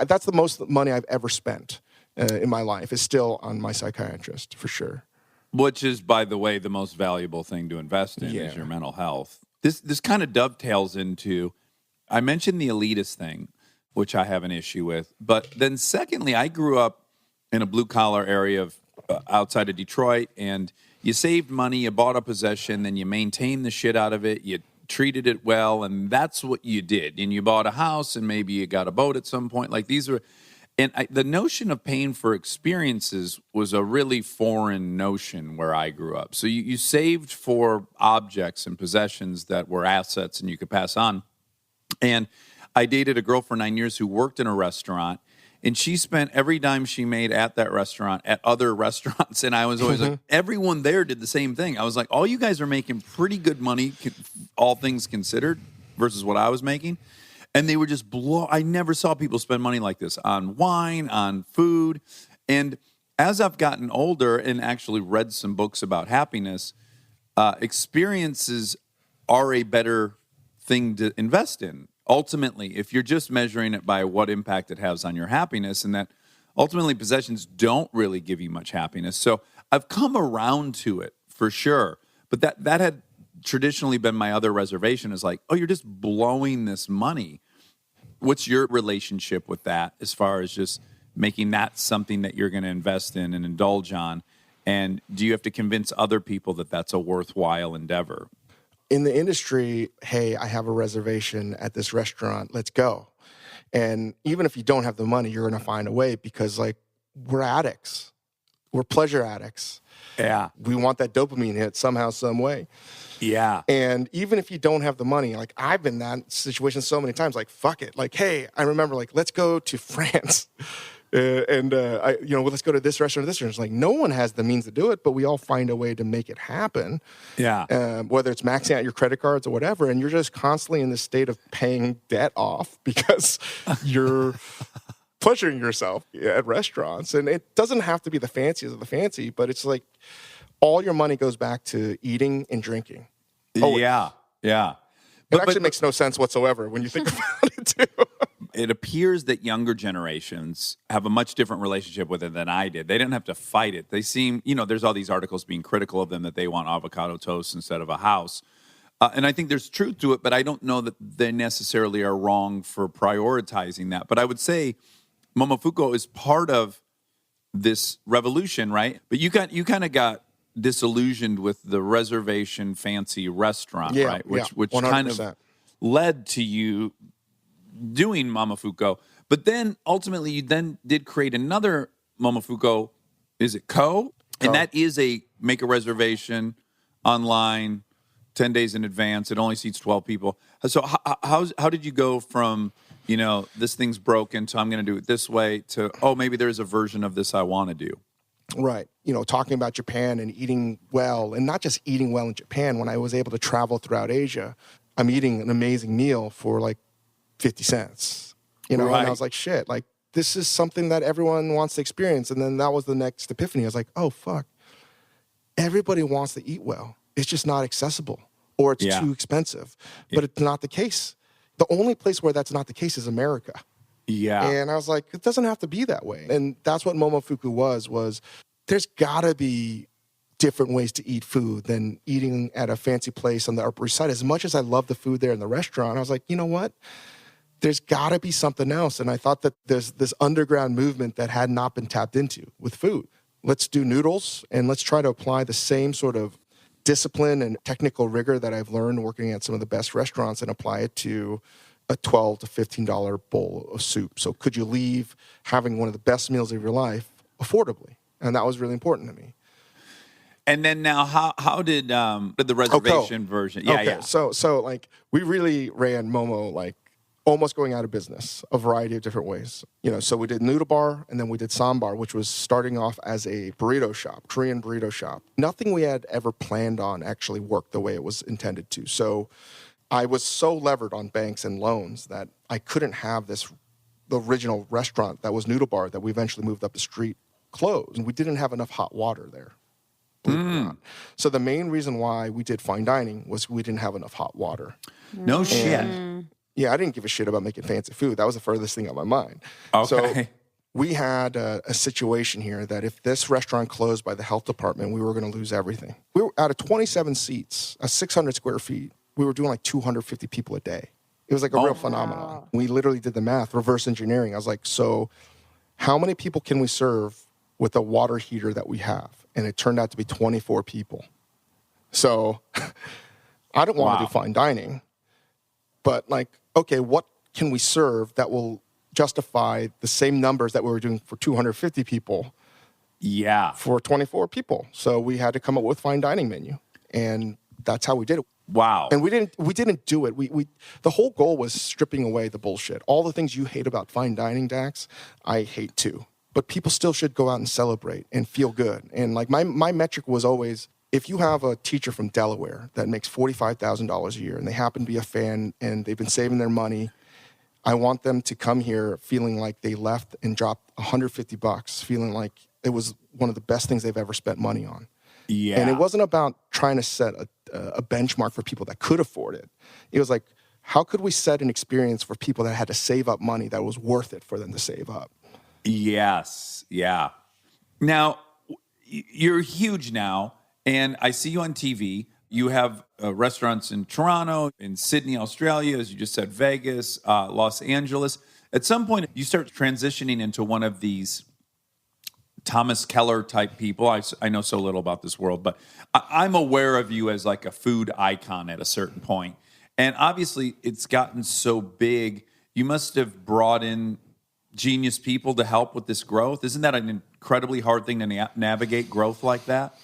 That's the most money I've ever spent in my life is still on my psychiatrist, for sure. Which is, by the way, the most valuable thing to invest in is your mental health. This kind of dovetails into, I mentioned the elitist thing, which I have an issue with. But then secondly, I grew up in a blue-collar area of outside of Detroit, and you saved money, you bought a possession, then you maintained the shit out of it, you treated it well, and that's what you did. And you bought a house, and maybe you got a boat at some point. Like these are, and the notion of paying for experiences was a really foreign notion where I grew up. So you saved for objects and possessions that were assets and you could pass on. And I dated a girl for 9 years who worked in a restaurant, and she spent every dime she made at that restaurant at other restaurants. And I was always like, everyone there did the same thing. I was like, all you guys are making pretty good money, all things considered, versus what I was making. And they were just I never saw people spend money like this on wine, on food. And as I've gotten older and actually read some books about happiness, experiences are a better thing to invest in. Ultimately, if you're just measuring it by what impact it has on your happiness, and that ultimately possessions don't really give you much happiness. So I've come around to it for sure. But that had traditionally been my other reservation, is like, oh, you're just blowing this money. What's your relationship with that as far as just making that something that you're going to invest in and indulge on? And do you have to convince other people that that's a worthwhile endeavor? In the industry, hey, I have a reservation at this restaurant, let's go. And even if you don't have the money, you're going to find a way because, like, we're addicts. We're pleasure addicts. Yeah. We want that dopamine hit somehow, some way. Yeah. And even if you don't have the money, like, I've been in that situation so many times, like, fuck it. Like, hey, I remember, like, let's go to France. Let's go to this restaurant, this restaurant. It's like, no one has the means to do it, but we all find a way to make it happen. Yeah. Whether it's maxing out your credit cards or whatever, and you're just constantly in this state of paying debt off because you're pleasuring yourself at restaurants. And it doesn't have to be the fanciest of the fancy, but it's like all your money goes back to eating and drinking. Always. Yeah. Yeah. It actually makes no sense whatsoever when you think about it, too. It appears that younger generations have a much different relationship with it than I did. They didn't have to fight it. They seem, there's all these articles being critical of them that they want avocado toast instead of a house. And I think there's truth to it, but I don't know that they necessarily are wrong for prioritizing that. But I would say Momofuku is part of this revolution, right? But you kind of got disillusioned with the reservation fancy restaurant, right? Which kind of led to you doing Momofuku. But then ultimately you then did create another Momofuku, is it Co? And that is make a reservation online 10 days in advance. It only seats 12 people. So how did you go from, this thing's broken, so I'm going to do it this way, to, oh, maybe there's a version of this I want to do? Right. Talking about Japan and eating well, and not just eating well in Japan. When I was able to travel throughout Asia, I'm eating an amazing meal for like 50 cents, Right. And I was like, shit, like, this is something that everyone wants to experience. And then that was the next epiphany. I was like, oh, fuck. Everybody wants to eat well. It's just not accessible, or it's too expensive. But it's not the case. The only place where that's not the case is America. Yeah. And I was like, it doesn't have to be that way. And that's what Momofuku was there's gotta be different ways to eat food than eating at a fancy place on the Upper East Side. As much as I love the food there in the restaurant, I was like, you know what? There's gotta be something else. And I thought that there's this underground movement that had not been tapped into with food. Let's do noodles and let's try to apply the same sort of discipline and technical rigor that I've learned working at some of the best restaurants and apply it to a $12 to $15 bowl of soup. So could you leave having one of the best meals of your life affordably? And that was really important to me. And then now, how did the reservation version? Yeah, Okay. yeah. So like we really ran Momo like almost going out of business a variety of different ways. So we did noodle bar and then we did sambar, which was starting off as a burrito shop, Korean burrito shop. Nothing we had ever planned on actually worked the way it was intended to. So I was so levered on banks and loans that I couldn't have the original restaurant that was noodle bar that we eventually moved up the street closed. And we didn't have enough hot water there. Believe it or not. So the main reason why we did fine dining was we didn't have enough hot water. No shit. Yeah, I didn't give a shit about making fancy food. That was the furthest thing on my mind. Okay. So we had a situation here that if this restaurant closed by the health department, we were going to lose everything. We were out of 27 seats, 600 square feet. We were doing like 250 people a day. It was like a real phenomenon. We literally did the math, reverse engineering. I was like, so how many people can we serve with a water heater that we have? And it turned out to be 24 people. So I don't want to do fine dining, but like, okay, what can we serve that will justify the same numbers that we were doing for 250 people for 24 people? So we had to come up with fine dining menu, and that's how we did it. Wow. And we didn't do it. We the whole goal was stripping away the bullshit. All the things you hate about fine dining, Dax, I hate too. But people still should go out and celebrate and feel good. And like my metric was always, if you have a teacher from Delaware that makes $45,000 a year and they happen to be a fan and they've been saving their money, I want them to come here feeling like they left and dropped $150, feeling like it was one of the best things they've ever spent money on. Yeah. And it wasn't about trying to set a benchmark for people that could afford it. It was like, how could we set an experience for people that had to save up money that was worth it for them to save up? Yes. Yeah. Now, you're huge now, and I see you on TV. You have restaurants in Toronto, in Sydney, Australia, as you just said, Vegas, Los Angeles. At some point, you start transitioning into one of these Thomas Keller type people. I know so little about this world, but I'm aware of you as like a food icon at a certain point. And obviously, it's gotten so big. You must have brought in genius people to help with this growth. Isn't that an incredibly hard thing to navigate growth like that?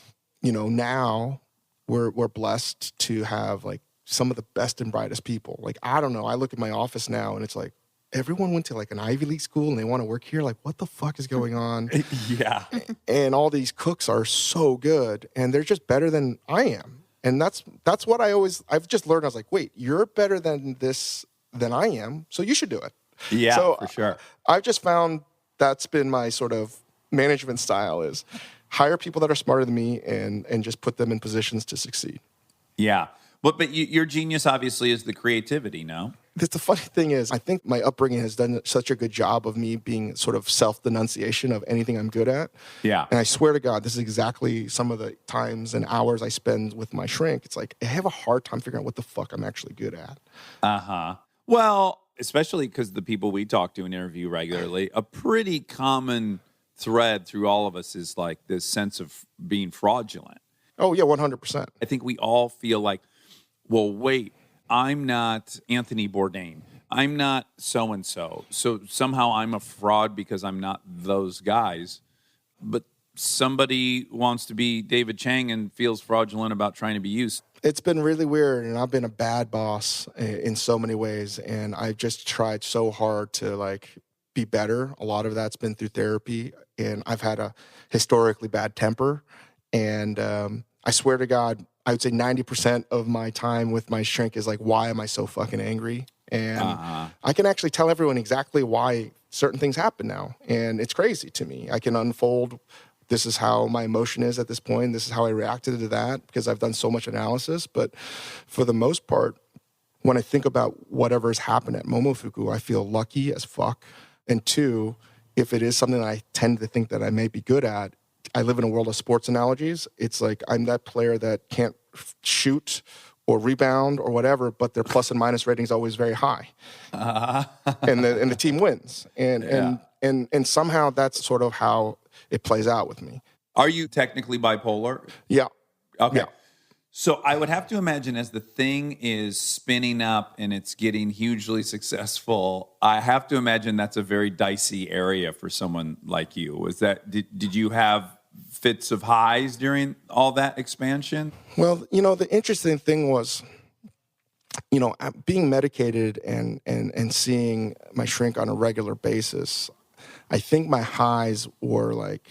Now we're blessed to have like some of the best and brightest people. Like, I don't know. I look at my office now and it's like, everyone went to like an Ivy League school and they want to work here. Like, what the fuck is going on? Yeah. And all these cooks are so good and they're just better than I am. And that's what I've just learned. I was like, wait, you're better than I am. So you should do it. Yeah, so for sure. I've just found that's been my sort of management style is hire people that are smarter than me and just put them in positions to succeed. Yeah. But your genius obviously is the creativity, no? The funny thing is, I think my upbringing has done such a good job of me being sort of self-denunciation of anything I'm good at. Yeah. And I swear to God, this is exactly some of the times and hours I spend with my shrink. It's like, I have a hard time figuring out what the fuck I'm actually good at. Uh-huh. Well, especially because the people we talk to and interview regularly, a pretty common thread through all of us is like this sense of being fraudulent. Oh, yeah, 100%. I think we all feel like, well, wait, I'm not Anthony Bourdain. I'm not so-and-so. So somehow I'm a fraud because I'm not those guys. But somebody wants to be David Chang and feels fraudulent about trying to be used. It's been really weird, and I've been a bad boss in so many ways, and I've just tried so hard to like be better. A lot of that's been through therapy, and I've had a historically bad temper, and I swear to God, I would say 90% of my time with my shrink is like, why am I so fucking angry? And I can actually tell everyone exactly why certain things happen now, and it's crazy to me. I can unfold, this is how my emotion is at this point. This is how I reacted to that because I've done so much analysis. But for the most part, when I think about whatever has happened at Momofuku, I feel lucky as fuck. And two, if it is something that I tend to think that I may be good at, I live in a world of sports analogies. It's like I'm that player that can't shoot or rebound or whatever, but their plus and minus rating is always very high, and the team wins. And somehow that's sort of how it plays out with me. Are you technically bipolar? Yeah. Okay. Yeah. So I would have to imagine as the thing is spinning up and it's getting hugely successful, I have to imagine that's a very dicey area for someone like you. Was that did you have fits of highs during all that expansion? Well, the interesting thing was, being medicated and seeing my shrink on a regular basis, I think my highs were like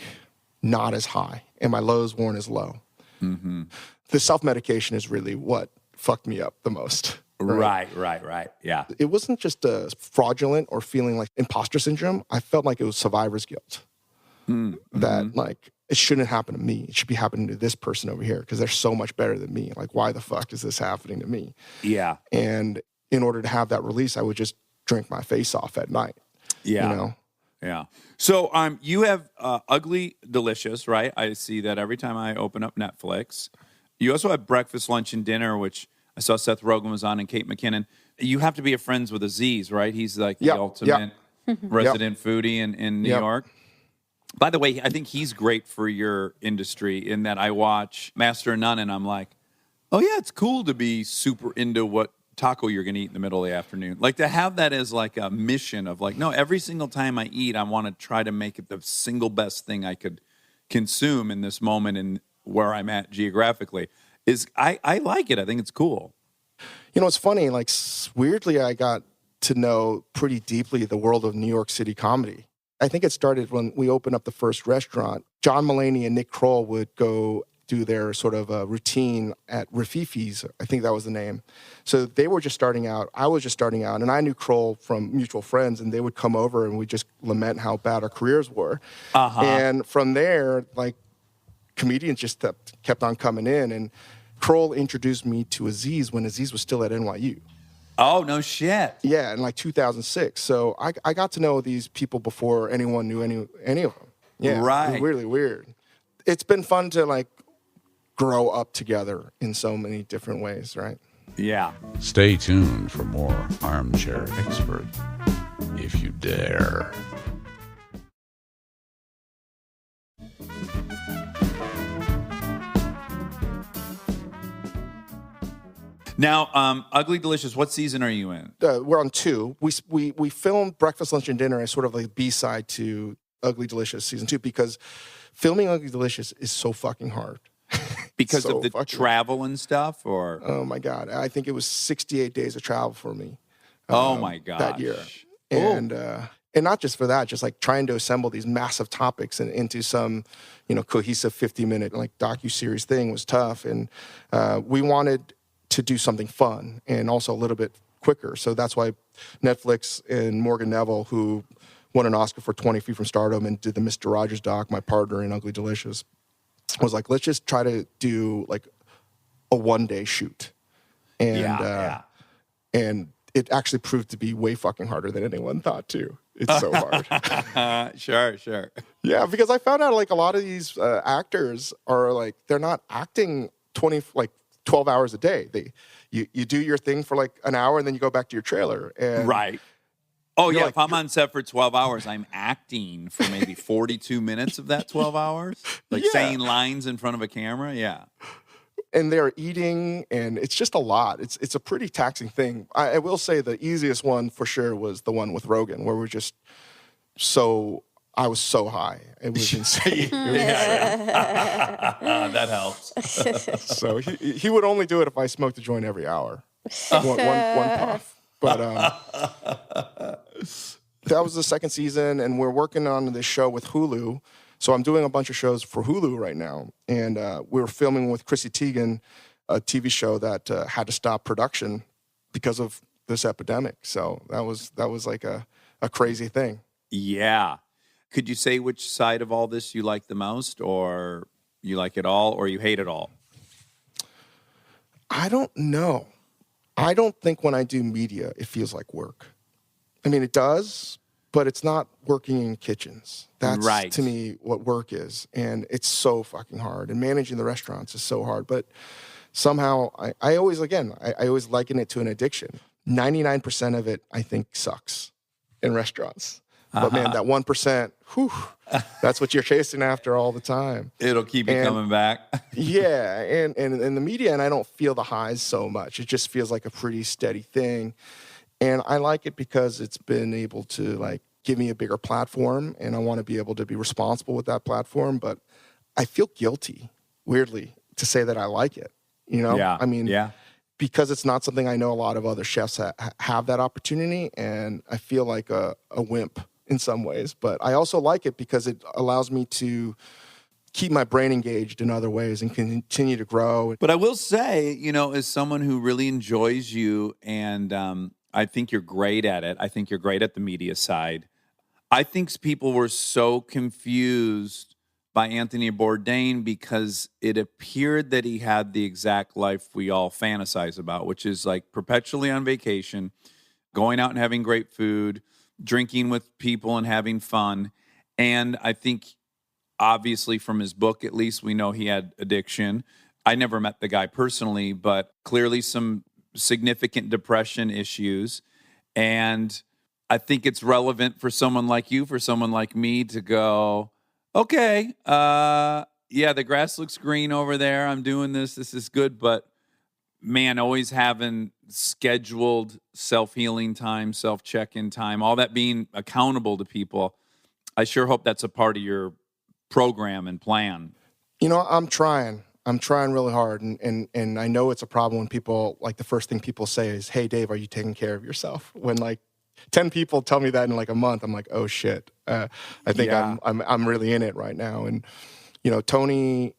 not as high and my lows weren't as low. Mm-hmm. The self-medication is really what fucked me up the most. Right. Yeah. It wasn't just a fraudulent or feeling like imposter syndrome. I felt like it was survivor's guilt. Mm-hmm. That like it shouldn't happen to me. It should be happening to this person over here because they're so much better than me. Like, why the fuck is this happening to me? Yeah. And in order to have that release, I would just drink my face off at night. Yeah. Yeah. So you have Ugly Delicious, right? I see that every time I open up Netflix. You also have Breakfast, Lunch, and Dinner, which I saw Seth Rogen was on and Kate McKinnon. You have to be friends with Aziz, right? He's like the ultimate resident foodie in New York. By the way, I think he's great for your industry in that I watch Master and None and I'm like, oh yeah, it's cool to be super into what taco you're going to eat in the middle of the afternoon. Like to have that as like a mission of like, no, every single time I eat, I want to try to make it the single best thing I could consume in this moment and where I'm at geographically. I like it. I think it's cool. It's funny, like weirdly, I got to know pretty deeply the world of New York City comedy. I think it started when we opened up the first restaurant. John Mulaney and Nick Kroll would go do their sort of routine at Rafifi's. I think that was the name. So they were just starting out. I was just starting out, and I knew Kroll from mutual friends, and they would come over and we'd just lament how bad our careers were. And from there, like, comedians just kept on coming in, and Kroll introduced me to Aziz when Aziz was still at NYU. Oh, no shit. Yeah, in like 2006. So I got to know these people before anyone knew any of them. Yeah, right. It was really weird. It's been fun to like grow up together in so many different ways, right? Yeah. Stay tuned for more Armchair Expert, if you dare. Now, Ugly Delicious, what season are you in? We're on 2. We filmed Breakfast, Lunch, and Dinner as sort of like a B-side to Ugly Delicious season 2 because filming Ugly Delicious is so fucking hard. Because so of the travel and stuff, or? Oh my God. I think it was 68 days of travel for me. Oh my God. That year. And not just for that, just like trying to assemble these massive topics into some, cohesive 50-minute like docuseries thing was tough. And we wanted to do something fun and also a little bit quicker. So that's why Netflix and Morgan Neville, who won an Oscar for 20 Feet from Stardom and did the Mr. Rogers doc, my partner in Ugly Delicious, was like, let's just try to do like a one-day shoot. And and it actually proved to be way fucking harder than anyone thought too. It's so hard. Sure. Yeah, because I found out like a lot of these actors are like, they're not acting 12 hours a day. You do your thing for like an hour and then you go back to your trailer. And right. Oh, yeah. like, if I'm on set for 12 hours, I'm acting for maybe 42 minutes of that 12 hours. Like saying lines in front of a camera. Yeah. And they're eating, and it's just a lot. It's a pretty taxing thing. I will say the easiest one for sure was the one with Rogan, where we're just I was so high. It was insane. That helps. So he would only do it if I smoked a joint every hour. One puff. But that was the second season, and we're working on this show with Hulu. So I'm doing a bunch of shows for Hulu right now. And we're filming with Chrissy Teigen, a TV show that had to stop production because of this epidemic. So that was like a crazy thing. Yeah. Could you say which side of all this you like the most, or you like it all, or you hate it all? I don't know. I don't think when I do media, it feels like work. I mean, it does, but it's not working in kitchens. That's Right. to me what work is. And it's so fucking hard. And managing the restaurants is so hard. But somehow I always liken it to an addiction. 99% of it, I think, sucks in restaurants. But man, that 1%, whew, that's what you're chasing after all the time. It'll keep you And- coming back. Yeah, and in the media, and I don't feel the highs so much. It just feels like a pretty steady thing. And I like it because it's been able to like give me a bigger platform, and I want to be able to be responsible with that platform. But I feel guilty, weirdly, to say that I like it. You know, Yeah. I mean, yeah. because it's not something I know a lot of other chefs have that opportunity, and I feel like a wimp in some ways. But I also like it because it allows me to keep my brain engaged in other ways and continue to grow. But I will say, you know, as someone who really enjoys you, and I think you're great at it. I think you're great at the media side. I think people were so confused by Anthony Bourdain because it appeared that he had the exact life we all fantasize about, which is like perpetually on vacation, going out and having great food, drinking with people and having fun. And I think obviously from his book, at least we know he had addiction. I never met the guy personally, but clearly some significant depression issues. And I think it's relevant for someone like you, for someone like me to go, okay, yeah, the grass looks green over there. I'm doing this. This is good. But man, always having scheduled self-healing time, self-check-in time, all that being accountable to people. I sure hope that's a part of your program and plan. You know, I'm trying really hard. And I know it's a problem when people, like the first thing people say is, hey, Dave, are you taking care of yourself? When like 10 people tell me that in like a month, I'm like, oh shit. I think Yeah. I'm really in it right now. And, you know, Tony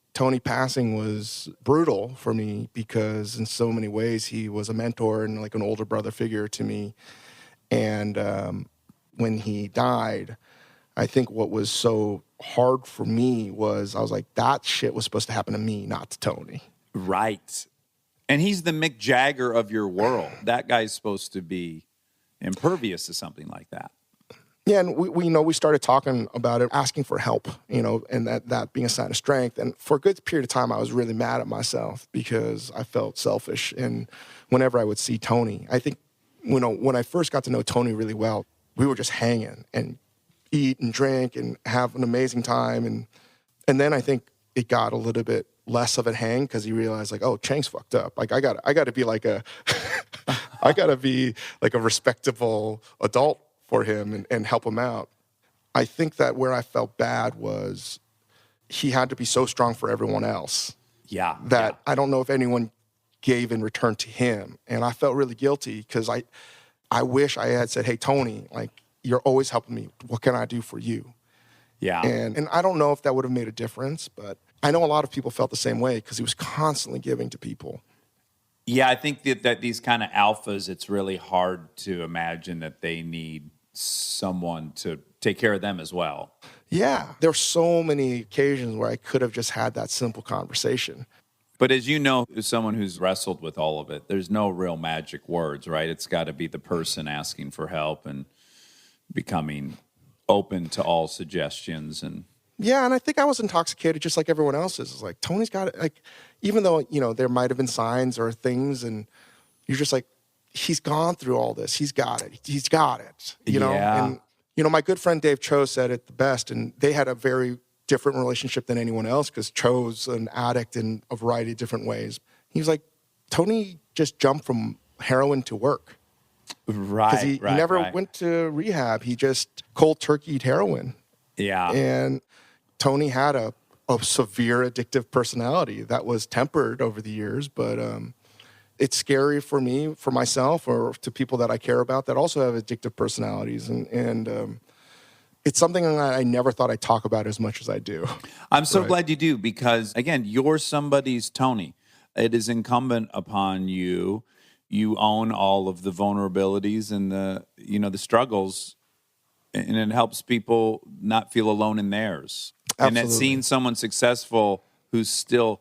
passing was brutal for me because in so many ways he was a mentor and like an older brother figure to me. And when he died, I think what was so hard for me was I was like, that shit was supposed to happen to me, not to Tony. Right. And he's the Mick Jagger of your world. That guy's supposed to be impervious to something like that. Yeah, and we started talking about it, asking for help, you know, and that being a sign of strength. And for a good period of time, I was really mad at myself because I felt selfish. And whenever I would see Tony, I think, you know, when I first got to know Tony really well, we were just hanging and eat and drink and have an amazing time. And then I think it got a little bit less of a hang because he realized like, oh, Chang's fucked up. Like I gotta be like a I gotta be like a respectable adult for him and help him out. I think that where I felt bad was he had to be so strong for everyone else Yeah. that I don't know if anyone gave in return to him. And I felt really guilty because I wish I had said, hey, Tony, like, you're always helping me. What can I do for you? Yeah. And I don't know if that would have made a difference, but I know a lot of people felt the same way because he was constantly giving to people. Yeah, I think that these kind of alphas, it's really hard to imagine that they need someone to take care of them as well. Yeah, there were so many occasions where I could have just had that simple conversation. But as you know, as someone who's wrestled with all of it, there's no real magic words, right? It's got to be the person asking for help and becoming open to all suggestions. And Yeah, and I think I was intoxicated just like everyone else is. It's like, Tony's got it. Like, even though, you know, there might have been signs or things, and you're just like, he's gone through all this. He's got it. He's got it. You know? Yeah. And, you know, my good friend Dave Cho said it the best, and they had a very different relationship than anyone else because Cho's an addict in a variety of different ways. He was like, Tony just jumped from heroin to work. Because he never went to rehab. He just cold turkeyed heroin. Yeah. And Tony had a severe addictive personality that was tempered over the years. But it's scary for me, for myself, or to people that I care about that also have addictive personalities. And it's something that I never thought I'd talk about as much as I do. I'm so glad you do because, again, you're somebody's Tony. It is incumbent upon you. You own all of the vulnerabilities and the struggles, and it helps people not feel alone in theirs. Absolutely. And that seeing someone successful who's still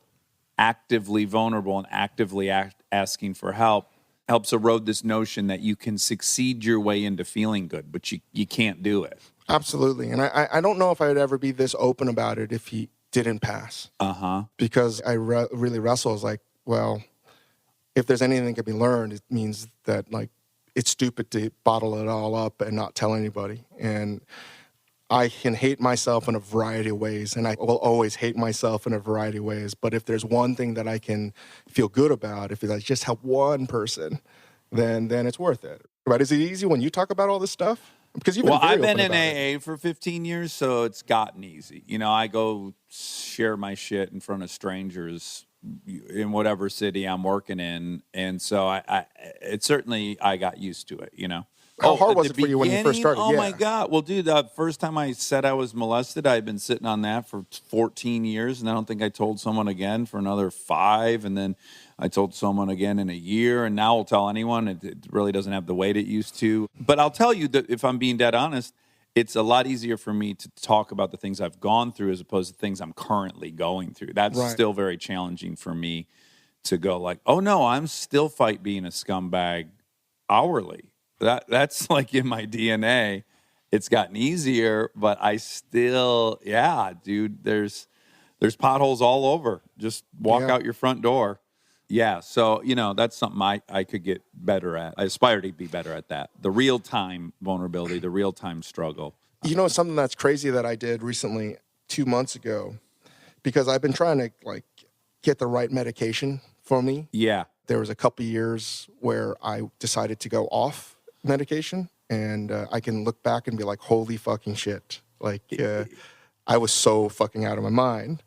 actively vulnerable and actively asking for help, helps erode this notion that you can succeed your way into feeling good, but you can't do it. Absolutely. And I don't know if I would ever be this open about it if he didn't pass. Because I really wrestle. I was like, well, if there's anything that can be learned, it means that, like, it's stupid to bottle it all up and not tell anybody. And I can hate myself in a variety of ways, and I will always hate myself in a variety of ways. But if there's one thing that I can feel good about, if I just help one person, then it's worth it. But is it easy when you talk about all this stuff? Because you've been very I've been open in about it. AA for 15 years, so it's gotten easy. You know, I go share my shit in front of strangers in whatever city I'm working in, and so I got used to it. You know. How hard at was the it for you when you first beginning? started? Oh Yeah. my God. Well, dude, the first time I said I was molested, I had been sitting on that for 14 years, and I don't think I told someone again for another 5, and then I told someone again in a year, and now I'll tell anyone. It really doesn't have the weight it used to. But I'll tell you that if I'm being dead honest, it's a lot easier for me to talk about the things I've gone through as opposed to things I'm currently going through. That's Right. still very challenging for me to go like, oh no, I'm still fight being a scumbag hourly. That's like in my DNA. It's gotten easier, but I still, dude, there's potholes all over. Just walk out your front door. Yeah, so, you know, that's something I could get better at. I aspire to be better at that. The real-time vulnerability, the real-time struggle. You know, something that's crazy that I did recently, 2 months ago, because I've been trying to, like, get the right medication for me. Yeah. There was a couple years where I decided to go off medication, and I can look back and be like, holy fucking shit. Like, I was so fucking out of my mind.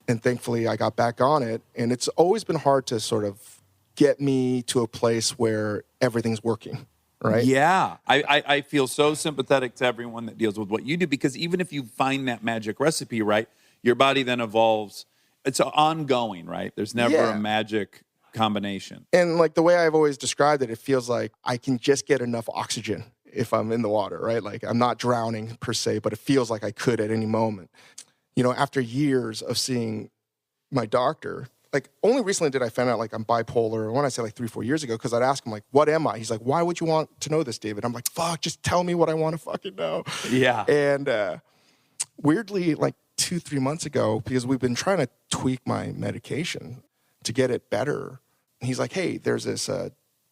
And thankfully, I got back on it. And it's always been hard to sort of get me to a place where everything's working, right? Yeah. I feel so sympathetic to everyone that deals with what you do, because even if you find that magic recipe, right, your body then evolves. It's ongoing, right? There's never a magic combination. And like the way I've always described it, it feels like I can just get enough oxygen if I'm in the water, right? Like I'm not drowning per se, but it feels like I could at any moment. You know, after years of seeing my doctor, like only recently did I find out like I'm bipolar. When I say like 3-4 years ago, because I'd ask him like, what am I? He's like, why would you want to know this, David? I'm like, fuck, just tell me what I want to fucking know. Yeah. And weirdly, like 2-3 months ago, because we've been trying to tweak my medication to get it better. He's like, hey, there's this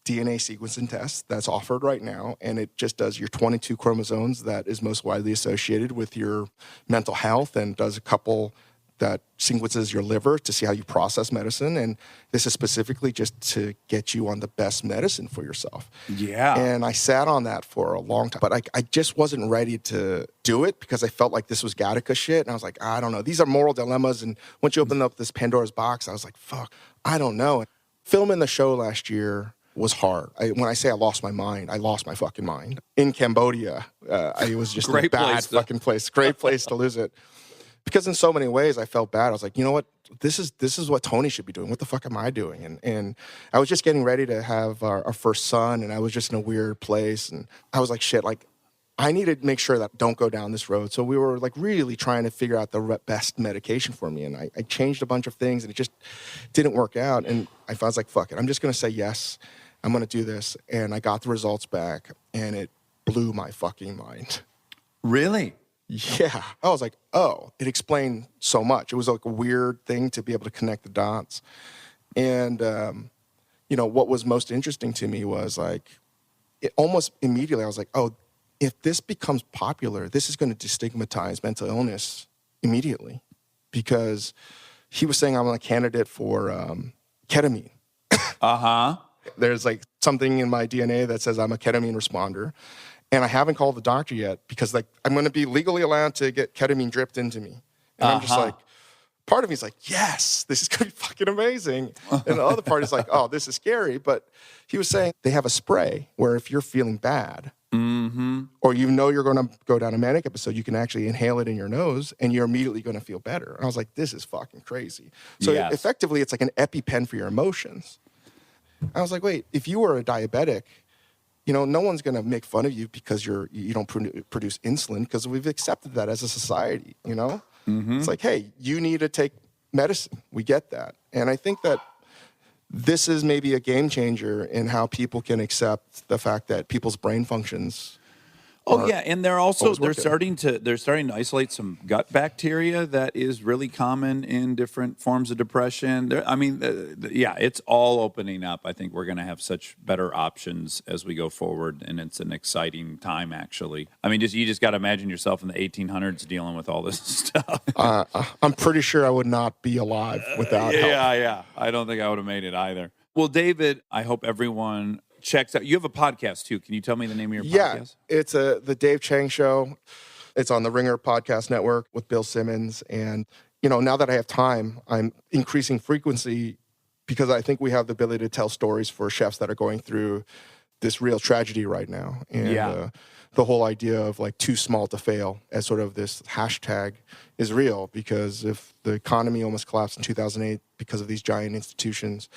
DNA sequencing test that's offered right now, and it just does your 22 chromosomes that is most widely associated with your mental health, and does a couple that sequences your liver to see how you process medicine. And this is specifically just to get you on the best medicine for yourself. Yeah. And I sat on that for a long time, but I just wasn't ready to do it because I felt like this was Gattaca shit. And I was like, I don't know. These are moral dilemmas. And once you open up this Pandora's box, I was like, fuck, I don't know. Filming the show last year was hard. When I say I lost my mind, I lost my fucking mind. In Cambodia, it was just a bad fucking place. Great place to lose it. Because in so many ways I felt bad. I was like, you know what? This is what Tony should be doing. What the fuck am I doing? And I was just getting ready to have our first son, and I was just in a weird place. And I was like, shit, like I need to make sure that I don't go down this road. So we were like really trying to figure out the best medication for me. And I changed a bunch of things, and it just didn't work out. And I was like, fuck it. I'm just going to say yes. I'm going to do this. And I got the results back, and it blew my fucking mind. Really? Yeah. I was like, oh, it explained so much. It was like a weird thing to be able to connect the dots. And, you know, what was most interesting to me was like, almost immediately I was like, oh, if this becomes popular, this is going to destigmatize mental illness immediately. Because he was saying I'm a candidate for ketamine. Uh-huh. There's like something in my DNA that says I'm a ketamine responder. And I haven't called the doctor yet because like I'm going to be legally allowed to get ketamine dripped into me. And I'm just like, part of me is like, yes, this is going to be fucking amazing. And the other part is like, oh, this is scary. But he was saying they have a spray where if you're feeling bad or you know you're going to go down a manic episode, you can actually inhale it in your nose and you're immediately going to feel better. And I was like, this is fucking crazy. So effectively, it's like an EpiPen for your emotions. I was like, wait, if you were a diabetic, you know, no one's going to make fun of you because you don't produce insulin because we've accepted that as a society, you know? It's like, hey, you need to take medicine. We get that. And I think that this is maybe a game changer in how people can accept the fact that people's brain functions. Oh yeah, and they're always starting working. to isolate some gut bacteria that is really common in different forms of depression. Yeah, it's all opening up. I think we're going to have such better options as we go forward, and it's an exciting time actually. I mean, you just got to imagine yourself in the 1800s dealing with all this stuff. I'm pretty sure I would not be alive without help. Yeah. I don't think I would have made it either. Well, David, I hope everyone checks out. You have a podcast too. Can you tell me the name of your podcast? Yeah, it's the Dave Chang Show. It's on the Ringer Podcast Network with Bill Simmons. And, now that I have time, I'm increasing frequency because I think we have the ability to tell stories for chefs that are going through this real tragedy right now. And the whole idea of like too small to fail as sort of this hashtag is real, because if the economy almost collapsed in 2008 because of these giant institutions,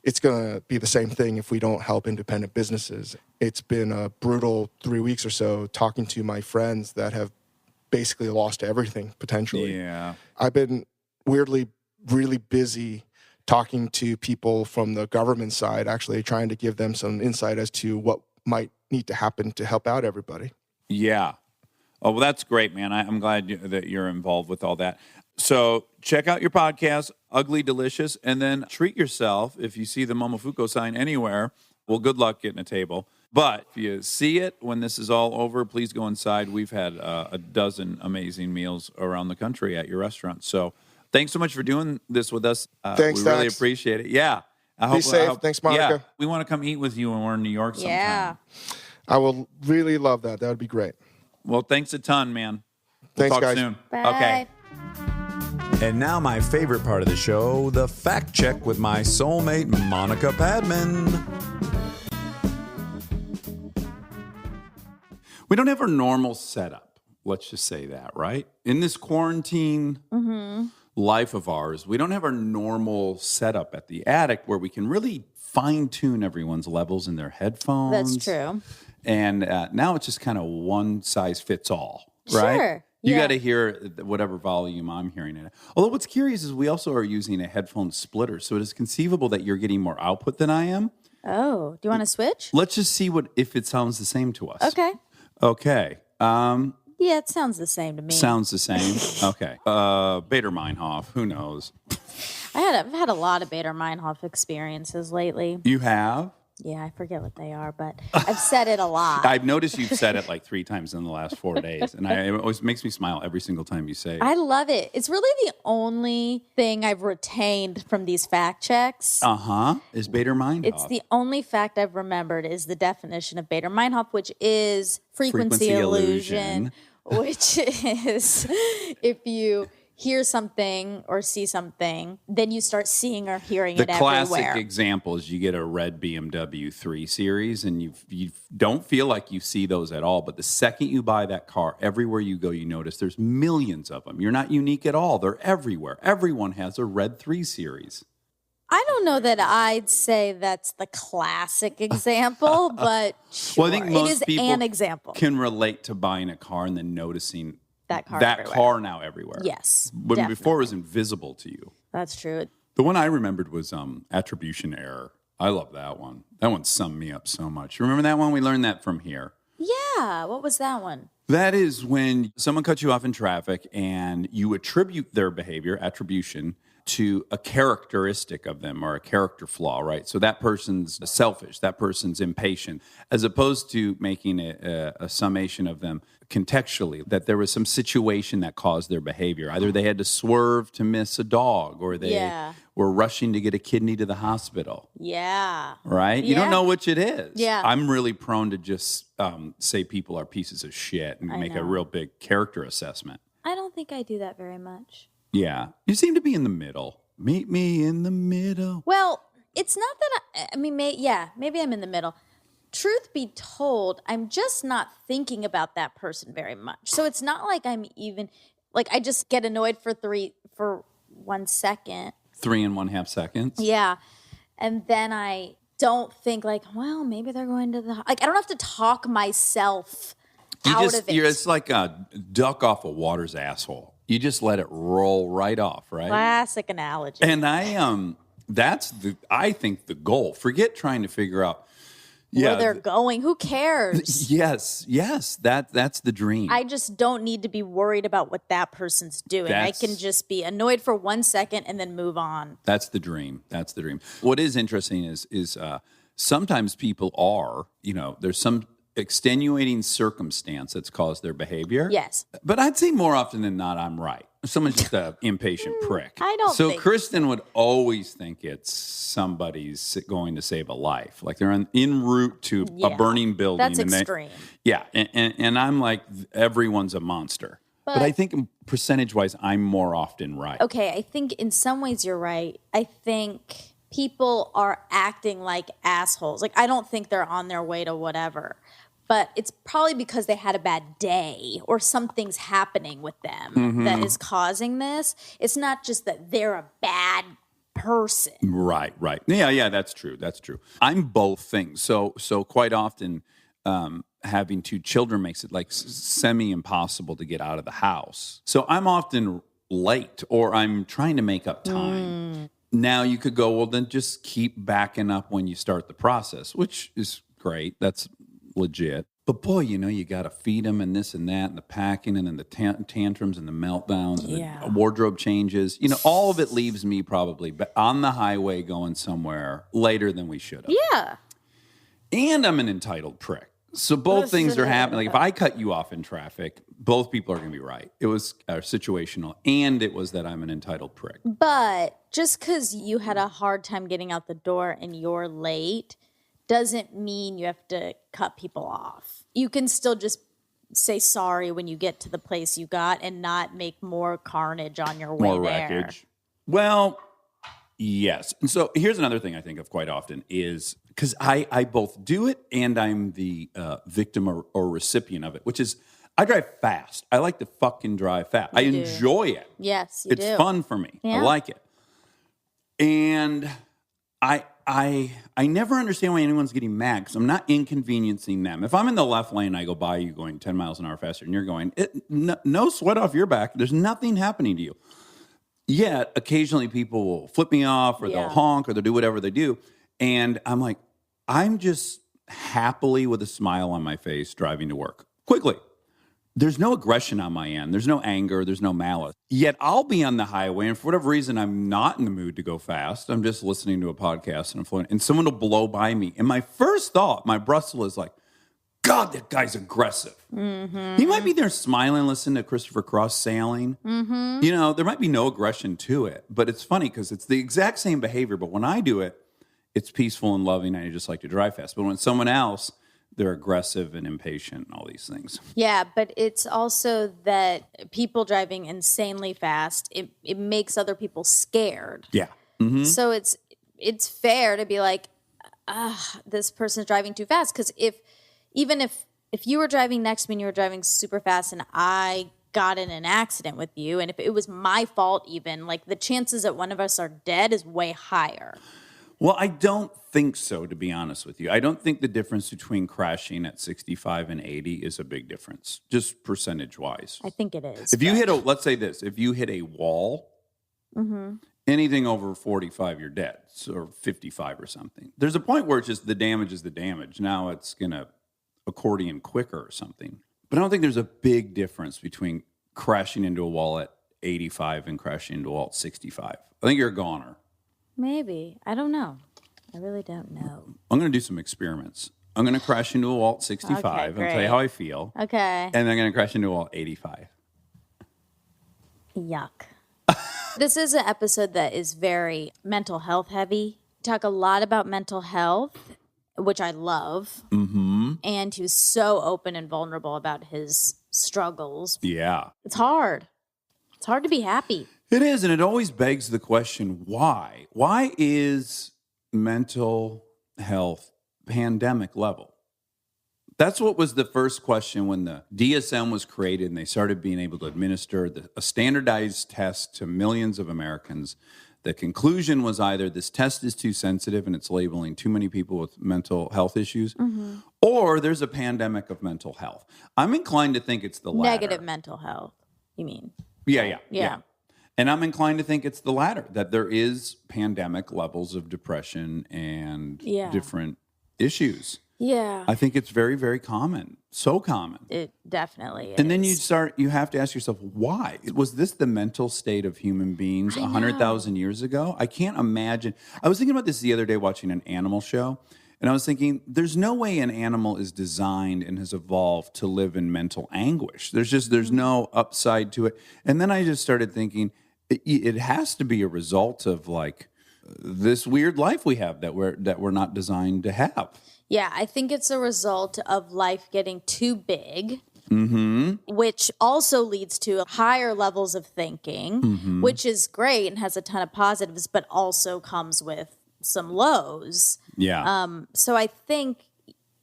it's going to be the same thing if we don't help independent businesses. It's been a brutal 3 weeks or so talking to my friends that have basically lost everything potentially. Yeah. I've been weirdly really busy talking to people from the government side, actually trying to give them some insight as to what might need to happen to help out everybody. Yeah. Oh, well, that's great, man. I'm glad that you're involved with all that. So check out your podcast, Ugly Delicious, and then treat yourself if you see the Momofuku sign anywhere. Well, good luck getting a table. But if you see it when this is all over, please go inside. We've had a dozen amazing meals around the country at your restaurant. So thanks so much for doing this with us. Thanks, we really Dax. appreciate it. Yeah. Be safe. Thanks, Monica. Yeah, we want to come eat with you when we're in New York sometime. Yeah. I will really love that. That would be great. Well, thanks a ton, man. We'll Thanks, talk guys. soon. Bye. Okay. And now my favorite part of the show, the fact check with my soulmate, Monica Padman. We don't have our normal setup. Let's just say that, right? In this quarantine life of ours, we don't have our normal setup at the attic where we can really fine-tune everyone's levels in their headphones. That's true. And now it's just kind of one size fits all, right? Sure. You Yeah. got to hear whatever volume I'm hearing it at. Although what's curious is we also are using a headphone splitter, so it is conceivable that you're getting more output than I am. Oh, do you want to switch? Let's just see if it sounds the same to us. Okay. Okay. Yeah, it sounds the same to me. Sounds the same. Okay. Bader Meinhof. Who knows? I've had a lot of Bader Meinhof experiences lately. You have? Yeah, I forget what they are, but I've said it a lot. I've noticed you've said it like 3 times in the last 4 days, and it always makes me smile every single time you say it. I love it. It's really the only thing I've retained from these fact checks. Is Bader Meinhof. It's the only fact I've remembered is the definition of Bader Meinhof, which is frequency illusion, which is if you hear something or see something, then you start seeing or hearing The it classic everywhere. example is you get a red BMW 3 Series and you don't feel like you see those at all. But the second you buy that car, everywhere you go, you notice there's millions of them. You're not unique at all. They're everywhere. Everyone has a red 3 Series. I don't know that I'd say that's the classic example, but sure. Well, I think it most is people an example. can relate to buying a car and then noticing That car everywhere. car now everywhere. Yes, When before it definitely. was invisible to you. That's true. The one I remembered was attribution error. I love that one. That one summed me up so much. Remember that one? We learned that from here. Yeah, what was that one? That is when someone cuts you off in traffic and you attribute their behavior, attribution, to a characteristic of them or a character flaw, right? So that person's selfish, that person's impatient, as opposed to making a summation of them contextually, that there was some situation that caused their behavior. Either they had to swerve to miss a dog or they Yeah. were rushing to get a kidney to the hospital. Yeah. Right? You don't Yeah. know which it is. Yeah. I'm really prone to just say people are pieces of shit and make a know. real big character assessment. I don't think I do that very much. Yeah. You seem to be in the middle. Meet me in the middle. Well, it's not that I mean, maybe I'm in the middle. Truth be told, I'm just not thinking about that person very much. So it's not like I'm even like I just get annoyed for 1 second. 3.5 seconds. Yeah. And then I don't think like, well, maybe they're going to the like I don't have to talk myself out of it. It's like a duck off a water's asshole. You just let it roll right off, right? Classic analogy. And I That's I think the goal. Forget trying to figure out where they're going. Who cares? Yes, that's the dream. I just don't need to be worried about what that person's doing. I can just be annoyed for 1 second and then move on. That's the dream. That's the dream. What is interesting is sometimes people are, there's some extenuating circumstance that's caused their behavior. Yes. But I'd say more often than not, I'm right. Someone's just an impatient prick. I don't So think Kristen would always think it's somebody's going to save a life. Like they're en route to a burning building. That's extreme. And I'm like, everyone's a monster. But I think percentage-wise, I'm more often right. Okay, I think in some ways you're right. I think people are acting like assholes. Like, I don't think they're on their way to whatever. But it's probably because they had a bad day or something's happening with them that is causing this. It's not just that they're a bad person. Right. Yeah, that's true. I'm both things. So quite often having two children makes it like semi-impossible to get out of the house. So I'm often late or I'm trying to make up time. Now you could go, well, then just keep backing up when you start the process, which is great. That's legit. But boy, you got to feed them and this and that and the packing and then the tantrums and the meltdowns and the wardrobe changes. All of it leaves me probably on the highway going somewhere later than we should have. Yeah. And I'm an entitled prick. So both things are happening. Like if I cut you off in traffic, both people are going to be right. It was situational, and it was that I'm an entitled prick. But just because you had a hard time getting out the door and you're late doesn't mean you have to cut people off. You can still just say sorry when you get to the place you got and not make more carnage on your way more there. Wreckage. Well, yes. And so here's another thing I think of quite often is because I both do it and I'm the victim or recipient of it, which is I drive fast. I like to fucking drive fast. I enjoy it. Yes, you do. It's fun for me. Yeah. I like it. And I never understand why anyone's getting mad because I'm not inconveniencing them. If I'm in the left lane, I go by you going 10 miles an hour faster, and you're going, no sweat off your back. There's nothing happening to you. Yet, occasionally people will flip me off or they'll honk or they'll do whatever they do. And I'm like, I'm just happily with a smile on my face driving to work. Quickly. There's no aggression on my end. There's no anger. There's no malice. Yet I'll be on the highway, and for whatever reason, I'm not in the mood to go fast. I'm just listening to a podcast, and I'm floating, and someone will blow by me. And my first thought, my Brussels is like, God, that guy's aggressive. He might be there smiling, listening to Christopher Cross sailing. There might be no aggression to it, but it's funny because it's the exact same behavior. But when I do it, it's peaceful and loving, and I just like to drive fast. But when it's someone else, they're aggressive and impatient and all these things. Yeah, but it's also that people driving insanely fast, it makes other people scared. Yeah. So it's fair to be like, this person's driving too fast. Because if you were driving next to me and you were driving super fast and I got in an accident with you, and if it was my fault even, like the chances that one of us are dead is way higher. Well, I don't think so, to be honest with you. I don't think the difference between crashing at 65 and 80 is a big difference, just percentage-wise. I think it is. If you let's say this, if you hit a wall, anything over 45, you're dead, or 55 or something. There's a point where it's just the damage is the damage. Now it's going to accordion quicker or something. But I don't think there's a big difference between crashing into a wall at 85 and crashing into a wall at 65. I think you're a goner. Maybe. I don't know. I really don't know. I'm going to do some experiments. I'm going to crash into a wall at 65. Okay, I'll tell you how I feel. Okay. And then I'm going to crash into a wall at 85. Yuck. This is an episode that is very mental health heavy. We talk a lot about mental health, which I love. And he was so open and vulnerable about his struggles. Yeah. It's hard. It's hard to be happy. It is, and it always begs the question, why? Why is mental health pandemic level? That's what was the first question when the DSM was created and they started being able to administer a standardized test to millions of Americans. The conclusion was either this test is too sensitive and it's labeling too many people with mental health issues, or there's a pandemic of mental health. I'm inclined to think it's the latter. Negative mental health, you mean? Yeah. And I'm inclined to think it's the latter, that there is pandemic levels of depression and different issues. Yeah. I think it's very, very common. So common. It definitely is. And then you have to ask yourself, why? Was this the mental state of human beings 100,000 years ago? I can't imagine. I was thinking about this the other day watching an animal show, and I was thinking, there's no way an animal is designed and has evolved to live in mental anguish. There's no upside to it. And then I just started thinking, it has to be a result of like this weird life we have that we're not designed to have. Yeah, I think it's a result of life getting too big, Mm-hmm. which also leads to higher levels of thinking, Mm-hmm. which is great and has a ton of positives, but also comes with some lows. Yeah. So I think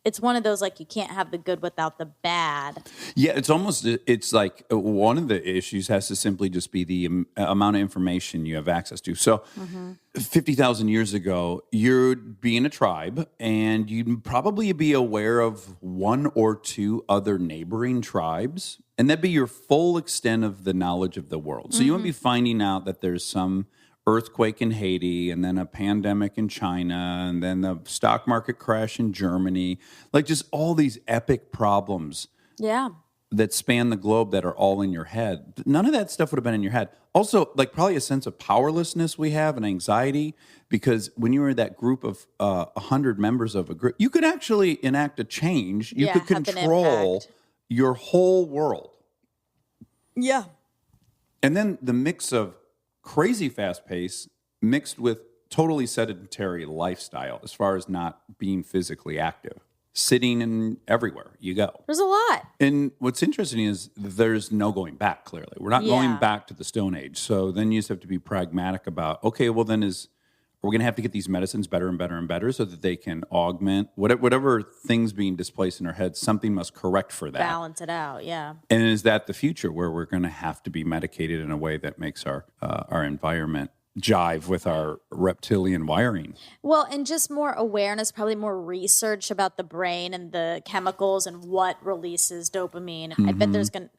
it's one of those, like, you can't have the good without the bad. Yeah, it's like one of the issues has to simply just be the amount of information you have access to. So 50,000 years ago, you'd be in a tribe and you'd probably be aware of one or two other neighboring tribes, and that'd be your full extent of the knowledge of the world. So you wouldn't be finding out that there's some earthquake in Haiti, and then a pandemic in China, and then the stock market crash in Germany, like just all these epic problems Yeah. that span the globe that are all in your head. None of that stuff would have been in your head. Also, like probably a sense of powerlessness we have and anxiety, because when you were that group of 100 members of a group, you could actually enact a change. You could have an control impact. your whole world. Yeah. And then the mix of crazy fast pace mixed with totally sedentary lifestyle as far as not being physically active, sitting and everywhere you go. There's a lot. And what's interesting is there's no going back, clearly. We're not going back to the Stone Age. So then you just have to be pragmatic about, okay, well then we're going to have to get these medicines better and better and better so that they can augment whatever things being displaced in our heads, something must correct for that. Balance it out, yeah. And is that the future where we're going to have to be medicated in a way that makes our environment jive with our reptilian wiring? Well, and just more awareness, probably more research about the brain and the chemicals and what releases dopamine. I bet there's there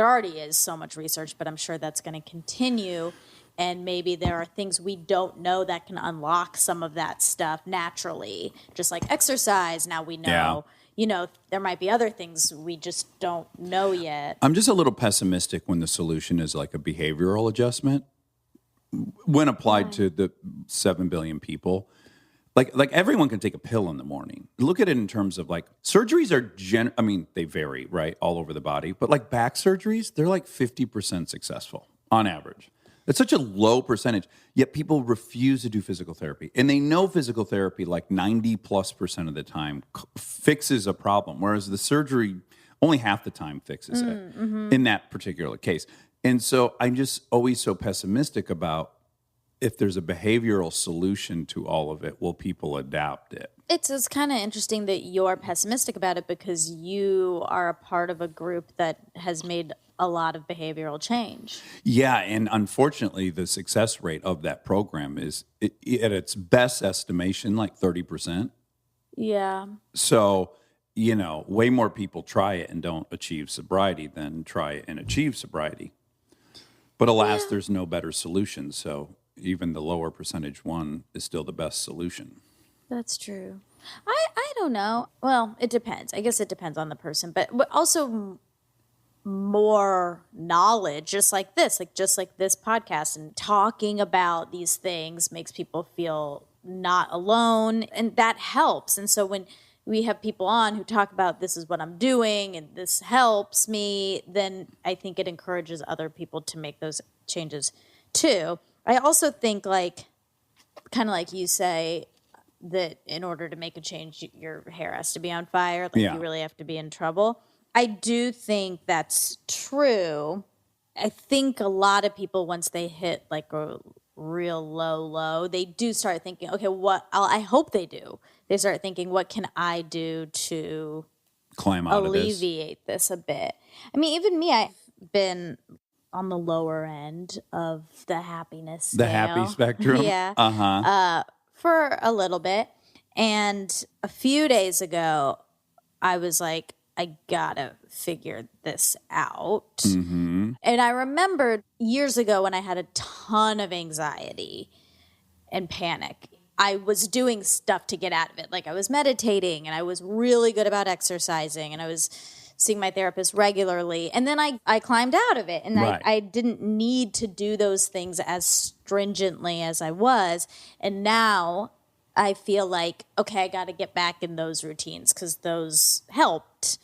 already is so much research, but I'm sure that's going to continue. And maybe there are things we don't know that can unlock some of that stuff naturally, just like exercise. Now we know, there might be other things we just don't know yet. I'm just a little pessimistic when the solution is like a behavioral adjustment. When applied to the 7 billion people, like everyone can take a pill in the morning. Look at it in terms of like surgeries are they vary, right, all over the body. But like back surgeries, they're like 50% successful on average. It's such a low percentage, yet people refuse to do physical therapy. And they know physical therapy like 90+% of the time fixes a problem, whereas the surgery only half the time fixes it in that particular case. And so I'm just always so pessimistic about if there's a behavioral solution to all of it, will people adapt it? It's kind of interesting that you're pessimistic about it because you are a part of a group that has made a lot of behavioral change. Yeah, and unfortunately, the success rate of that program is, at its best estimation, like 30%. Yeah. So, way more people try it and don't achieve sobriety than try it and achieve sobriety. But alas, there's no better solution. So even the lower percentage one is still the best solution. That's true. I don't know. Well, it depends. I guess it depends on the person, but also more knowledge, just like this podcast, and talking about these things makes people feel not alone, and that helps. And so when we have people on who talk about this is what I'm doing and this helps me, then I think it encourages other people to make those changes too. I also think, like, kind of like you say, that in order to make a change, your hair has to be on fire. Like, you really have to be in trouble. I do think that's true. I think a lot of people, once they hit like a real low, they do start thinking, okay, I hope they do. They start thinking, what can I do to climb out alleviate this a bit? I mean, even me, I've been on the lower end of the happiness scale. The happy spectrum? Yeah. For a little bit. And a few days ago, I was like, I gotta figure this out. And I remember years ago when I had a ton of anxiety and panic, I was doing stuff to get out of it. Like I was meditating and I was really good about exercising and I was seeing my therapist regularly. And then I climbed out of it and Right. I didn't need to do those things as stringently as I was. And now I feel like, okay, I got to get back in those routines because those helped.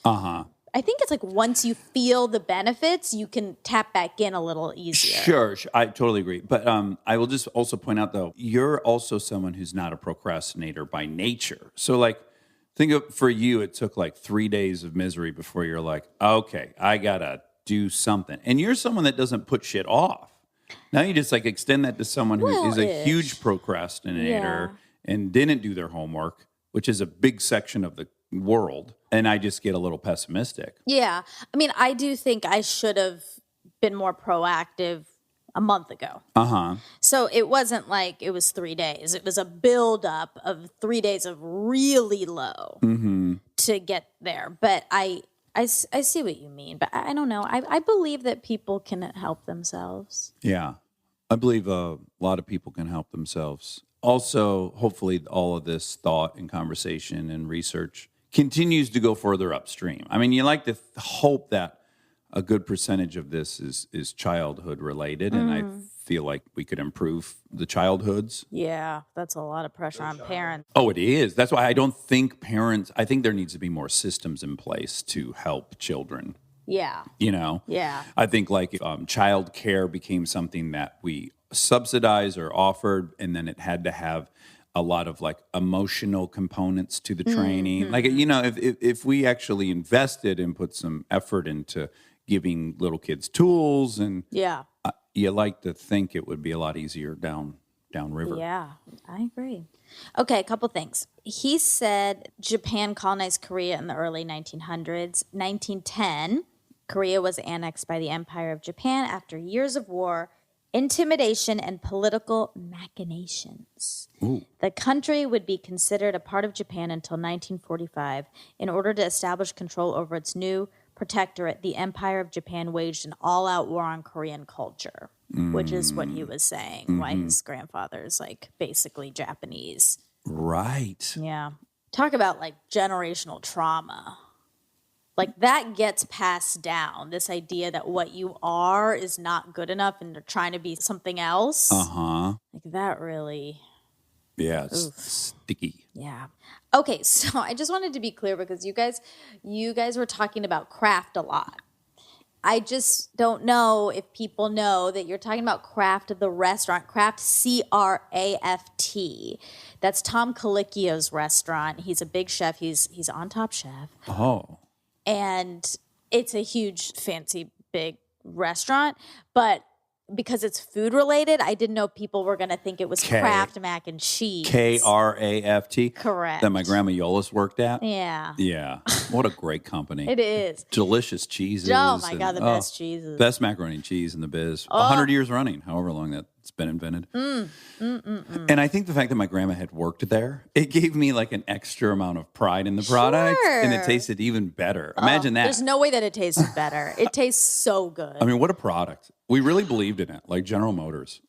I think it's like once you feel the benefits, you can tap back in a little easier. Sure, I totally agree. But I will just also point out, though, you're also someone who's not a procrastinator by nature. So, like, think of for you, it took like 3 days of misery before you're like, okay, I gotta do something. And you're someone that doesn't put shit off. Now you just like extend that to someone who is a Well-ish. huge procrastinator and didn't do their homework, which is a big section of the world. And I just get a little pessimistic. Yeah. I mean, I do think I should have been more proactive a month ago. So it wasn't like it was 3 days. It was a buildup of 3 days of really low to get there. But I see what you mean. But I don't know. I believe that people can help themselves. Yeah. I believe a lot of people can help themselves. Also, hopefully, all of this thought and conversation and research continues to go further upstream. I mean, you like to hope that a good percentage of this is childhood related, and I feel like we could improve the childhoods. Yeah, that's a lot of pressure on parents. Oh, it is. That's why I don't think parents, I think there needs to be more systems in place to help children. Yeah. You know? Yeah. I think like child care became something that we subsidized or offered, and then it had to have a lot of like emotional components to the training. Like, you know, if we actually invested and put some effort into giving little kids tools and Yeah. you like to think it would be a lot easier downriver. Yeah, I agree. Okay, a couple things. He said Japan colonized Korea in the early 1900s. 1910, Korea was annexed by the Empire of Japan after years of war, intimidation, and political machinations. The country would be considered a part of Japan until 1945. In order to establish control over its new protectorate, the Empire of Japan waged an all-out war on Korean culture, which is what he was saying, why his grandfather's like basically Japanese. Right. Yeah. Talk about like generational trauma. Like that gets passed down, this idea that what you are is not good enough and you're trying to be something else. Like that really, Yeah, it's sticky. yeah. Okay, so I just wanted to be clear because you guys were talking about craft a lot. I just don't know if people know that you're talking about Craft, the restaurant, Craft, C-R-A-F-T. That's Tom Colicchio's restaurant. He's a big chef. He's on Top Chef. Oh. And it's a huge, fancy, big restaurant. But because it's food related, I didn't know people were going to think it was Kraft mac and cheese. K-R-A-F-T? Correct. That my grandma Yolis worked at? Yeah. Yeah. What a great company. It is. Delicious cheeses. Oh, my and- God, the best cheeses. Best macaroni and cheese in the biz. 100 years running, however long that's been invented. And I think the fact that my grandma had worked there, it gave me like an extra amount of pride in the product. And it Sure. tasted even better. Imagine that. There's no way that it tasted better. It tastes so good. I mean, what a product. We really believed in it, like General Motors.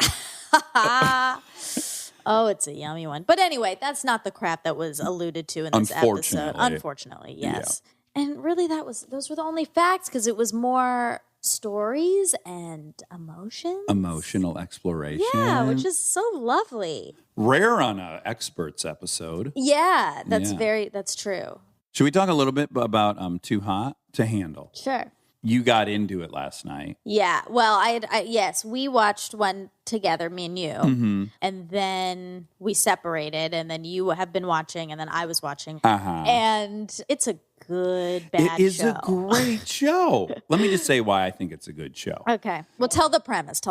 Oh, it's a yummy one. But anyway, that's not the crap that was alluded to in this episode. Unfortunately, yes. And really, those were the only facts because it was more stories and emotions. Emotional exploration. Yeah, which is so lovely. Rare on a experts episode. Yeah, that's Yeah. that's true. Should we talk a little bit about Too Hot to Handle? Sure. You got into it last night. Yeah. Well, yes, we watched one together, me and you, and then we separated, and then you have been watching, and then I was watching, and it's a good bad show. It is a great show. Let me just say why I think it's a good show. Okay. Well, tell the premise.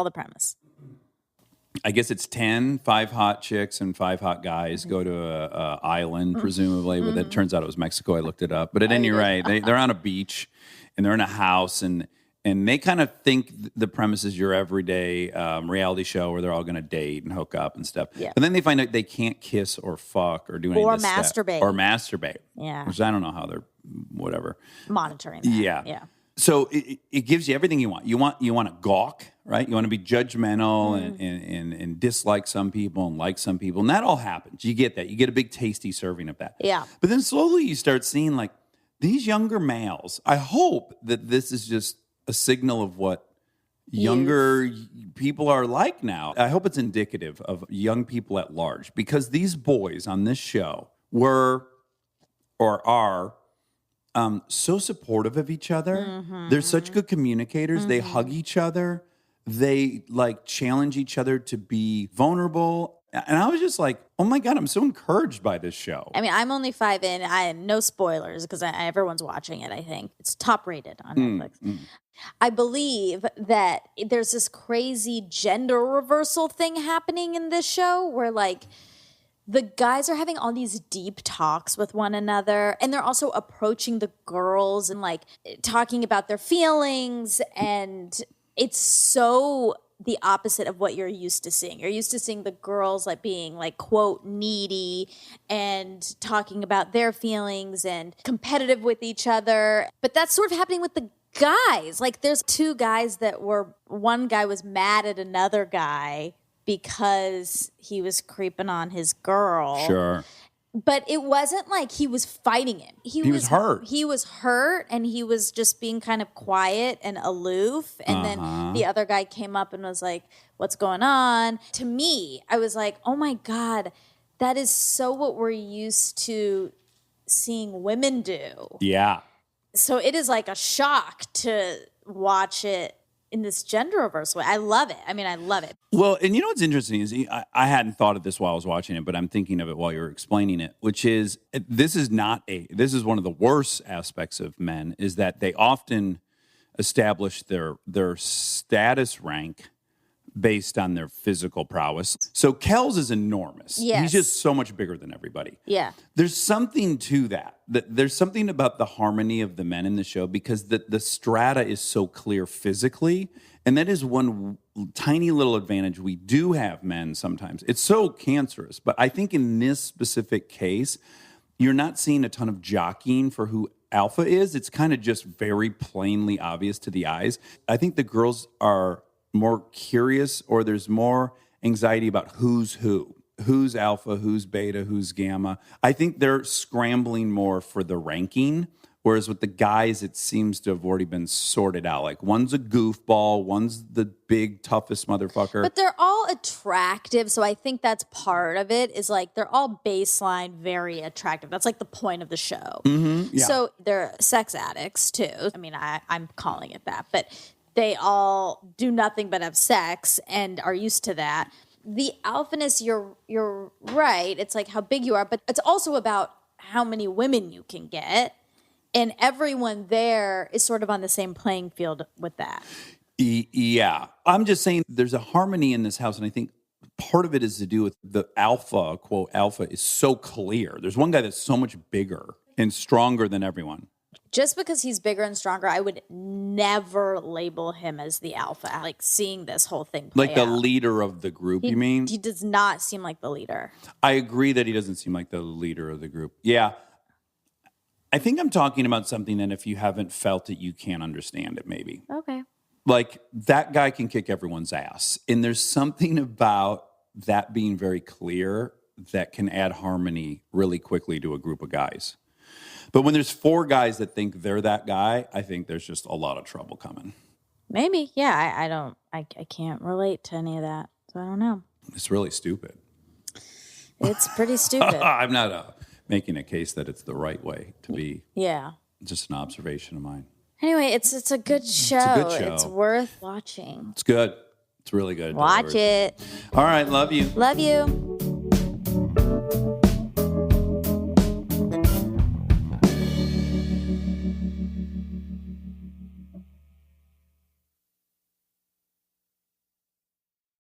I guess it's 5 hot chicks and 5 hot guys go to a island, presumably, but it turns out it was Mexico. I looked it up. But at any rate, they're on a beach, and they're in a house, and they kind of think the premise is your everyday reality show where they're all going to date and hook up and stuff. Yeah. But then they find out they can't kiss or fuck or do any Or of this stuff. masturbate. Or masturbate. Yeah. Which I don't know how they're whatever. Monitoring that. Yeah. Yeah. So it gives you everything you want. You want to gawk, right? You want to be judgmental and dislike some people and like some people. And that all happens. You get that. You get a big tasty serving of that. Yeah. But then slowly you start seeing like these younger males. I hope that this is just a signal of what younger people are like now. I hope it's indicative of young people at large, because these boys on this show were or are so supportive of each other. They're such good communicators. They hug each other. They like challenge each other to be vulnerable. And I was just like, oh my God, I'm so encouraged by this show. I mean, I'm only 5 in. No spoilers because everyone's watching it, I think. It's top rated on Netflix. I believe that there's this crazy gender reversal thing happening in this show where like the guys are having all these deep talks with one another, and they're also approaching the girls and like talking about their feelings, and it's so the opposite of what you're used to seeing. You're used to seeing the girls like being like, quote, needy and talking about their feelings and competitive with each other. But that's sort of happening with the guys. Like there's 2 guys that one guy was mad at another guy because he was creeping on his girl. Sure. But it wasn't like he was fighting him. He was hurt. He was hurt, and he was just being kind of quiet and aloof. And then the other guy came up and was like, what's going on? To me, I was like, oh my God, that is so what we're used to seeing women do. Yeah. So it is like a shock to watch it in this gender reversal way. I love it. I mean, I love it. Well, and you know what's interesting is I hadn't thought of this while I was watching it, but I'm thinking of it while you were explaining it, which is this is one of the worst aspects of men, is that they often establish their status rank based on their physical prowess. So Kel's is enormous. Yes. He's just so much bigger than everybody. Yeah. There's something to that. There's something about the harmony of the men in the show, because the strata is so clear physically. And that is one tiny little advantage we do have, men, sometimes. It's so cancerous. But I think in this specific case, you're not seeing a ton of jockeying for who alpha is. It's kind of just very plainly obvious to the eyes. I think the girls are more curious, or there's more anxiety about who's alpha, who's beta, who's gamma. I think they're scrambling more for the ranking, whereas with the guys, it seems to have already been sorted out. Like one's a goofball, one's the big, toughest motherfucker. But they're all attractive, so I think that's part of it, is like they're all baseline very attractive. That's like the point of the show. Yeah. So they're sex addicts too. I mean, I'm calling it that, but they all do nothing but have sex and are used to that. The alphaness, you're right. It's like how big you are, but it's also about how many women you can get. And everyone there is sort of on the same playing field with that. Yeah. I'm just saying there's a harmony in this house, and I think part of it is to do with the alpha, quote, alpha is so clear. There's one guy that's so much bigger and stronger than everyone. Just because he's bigger and stronger, I would never label him as the alpha. Like seeing this whole thing play Like the out. leader of the group, you mean? He does not seem like the leader. I agree that he doesn't seem like the leader of the group. Yeah. I think I'm talking about something that if you haven't felt it, you can't understand it, maybe. Okay. Like that guy can kick everyone's ass. And there's something about that being very clear that can add harmony really quickly to a group of guys. But when there's 4 guys that think they're that guy, I think there's just a lot of trouble coming. Maybe. Yeah, I can't relate to any of that. So I don't know. It's really stupid. It's pretty stupid. I'm not making a case that it's the right way to be. Yeah. Just an observation of mine. Anyway, it's a good show. It's a good show. It's worth watching. It's good. It's really good. Watch it. All right. Love you. Love you.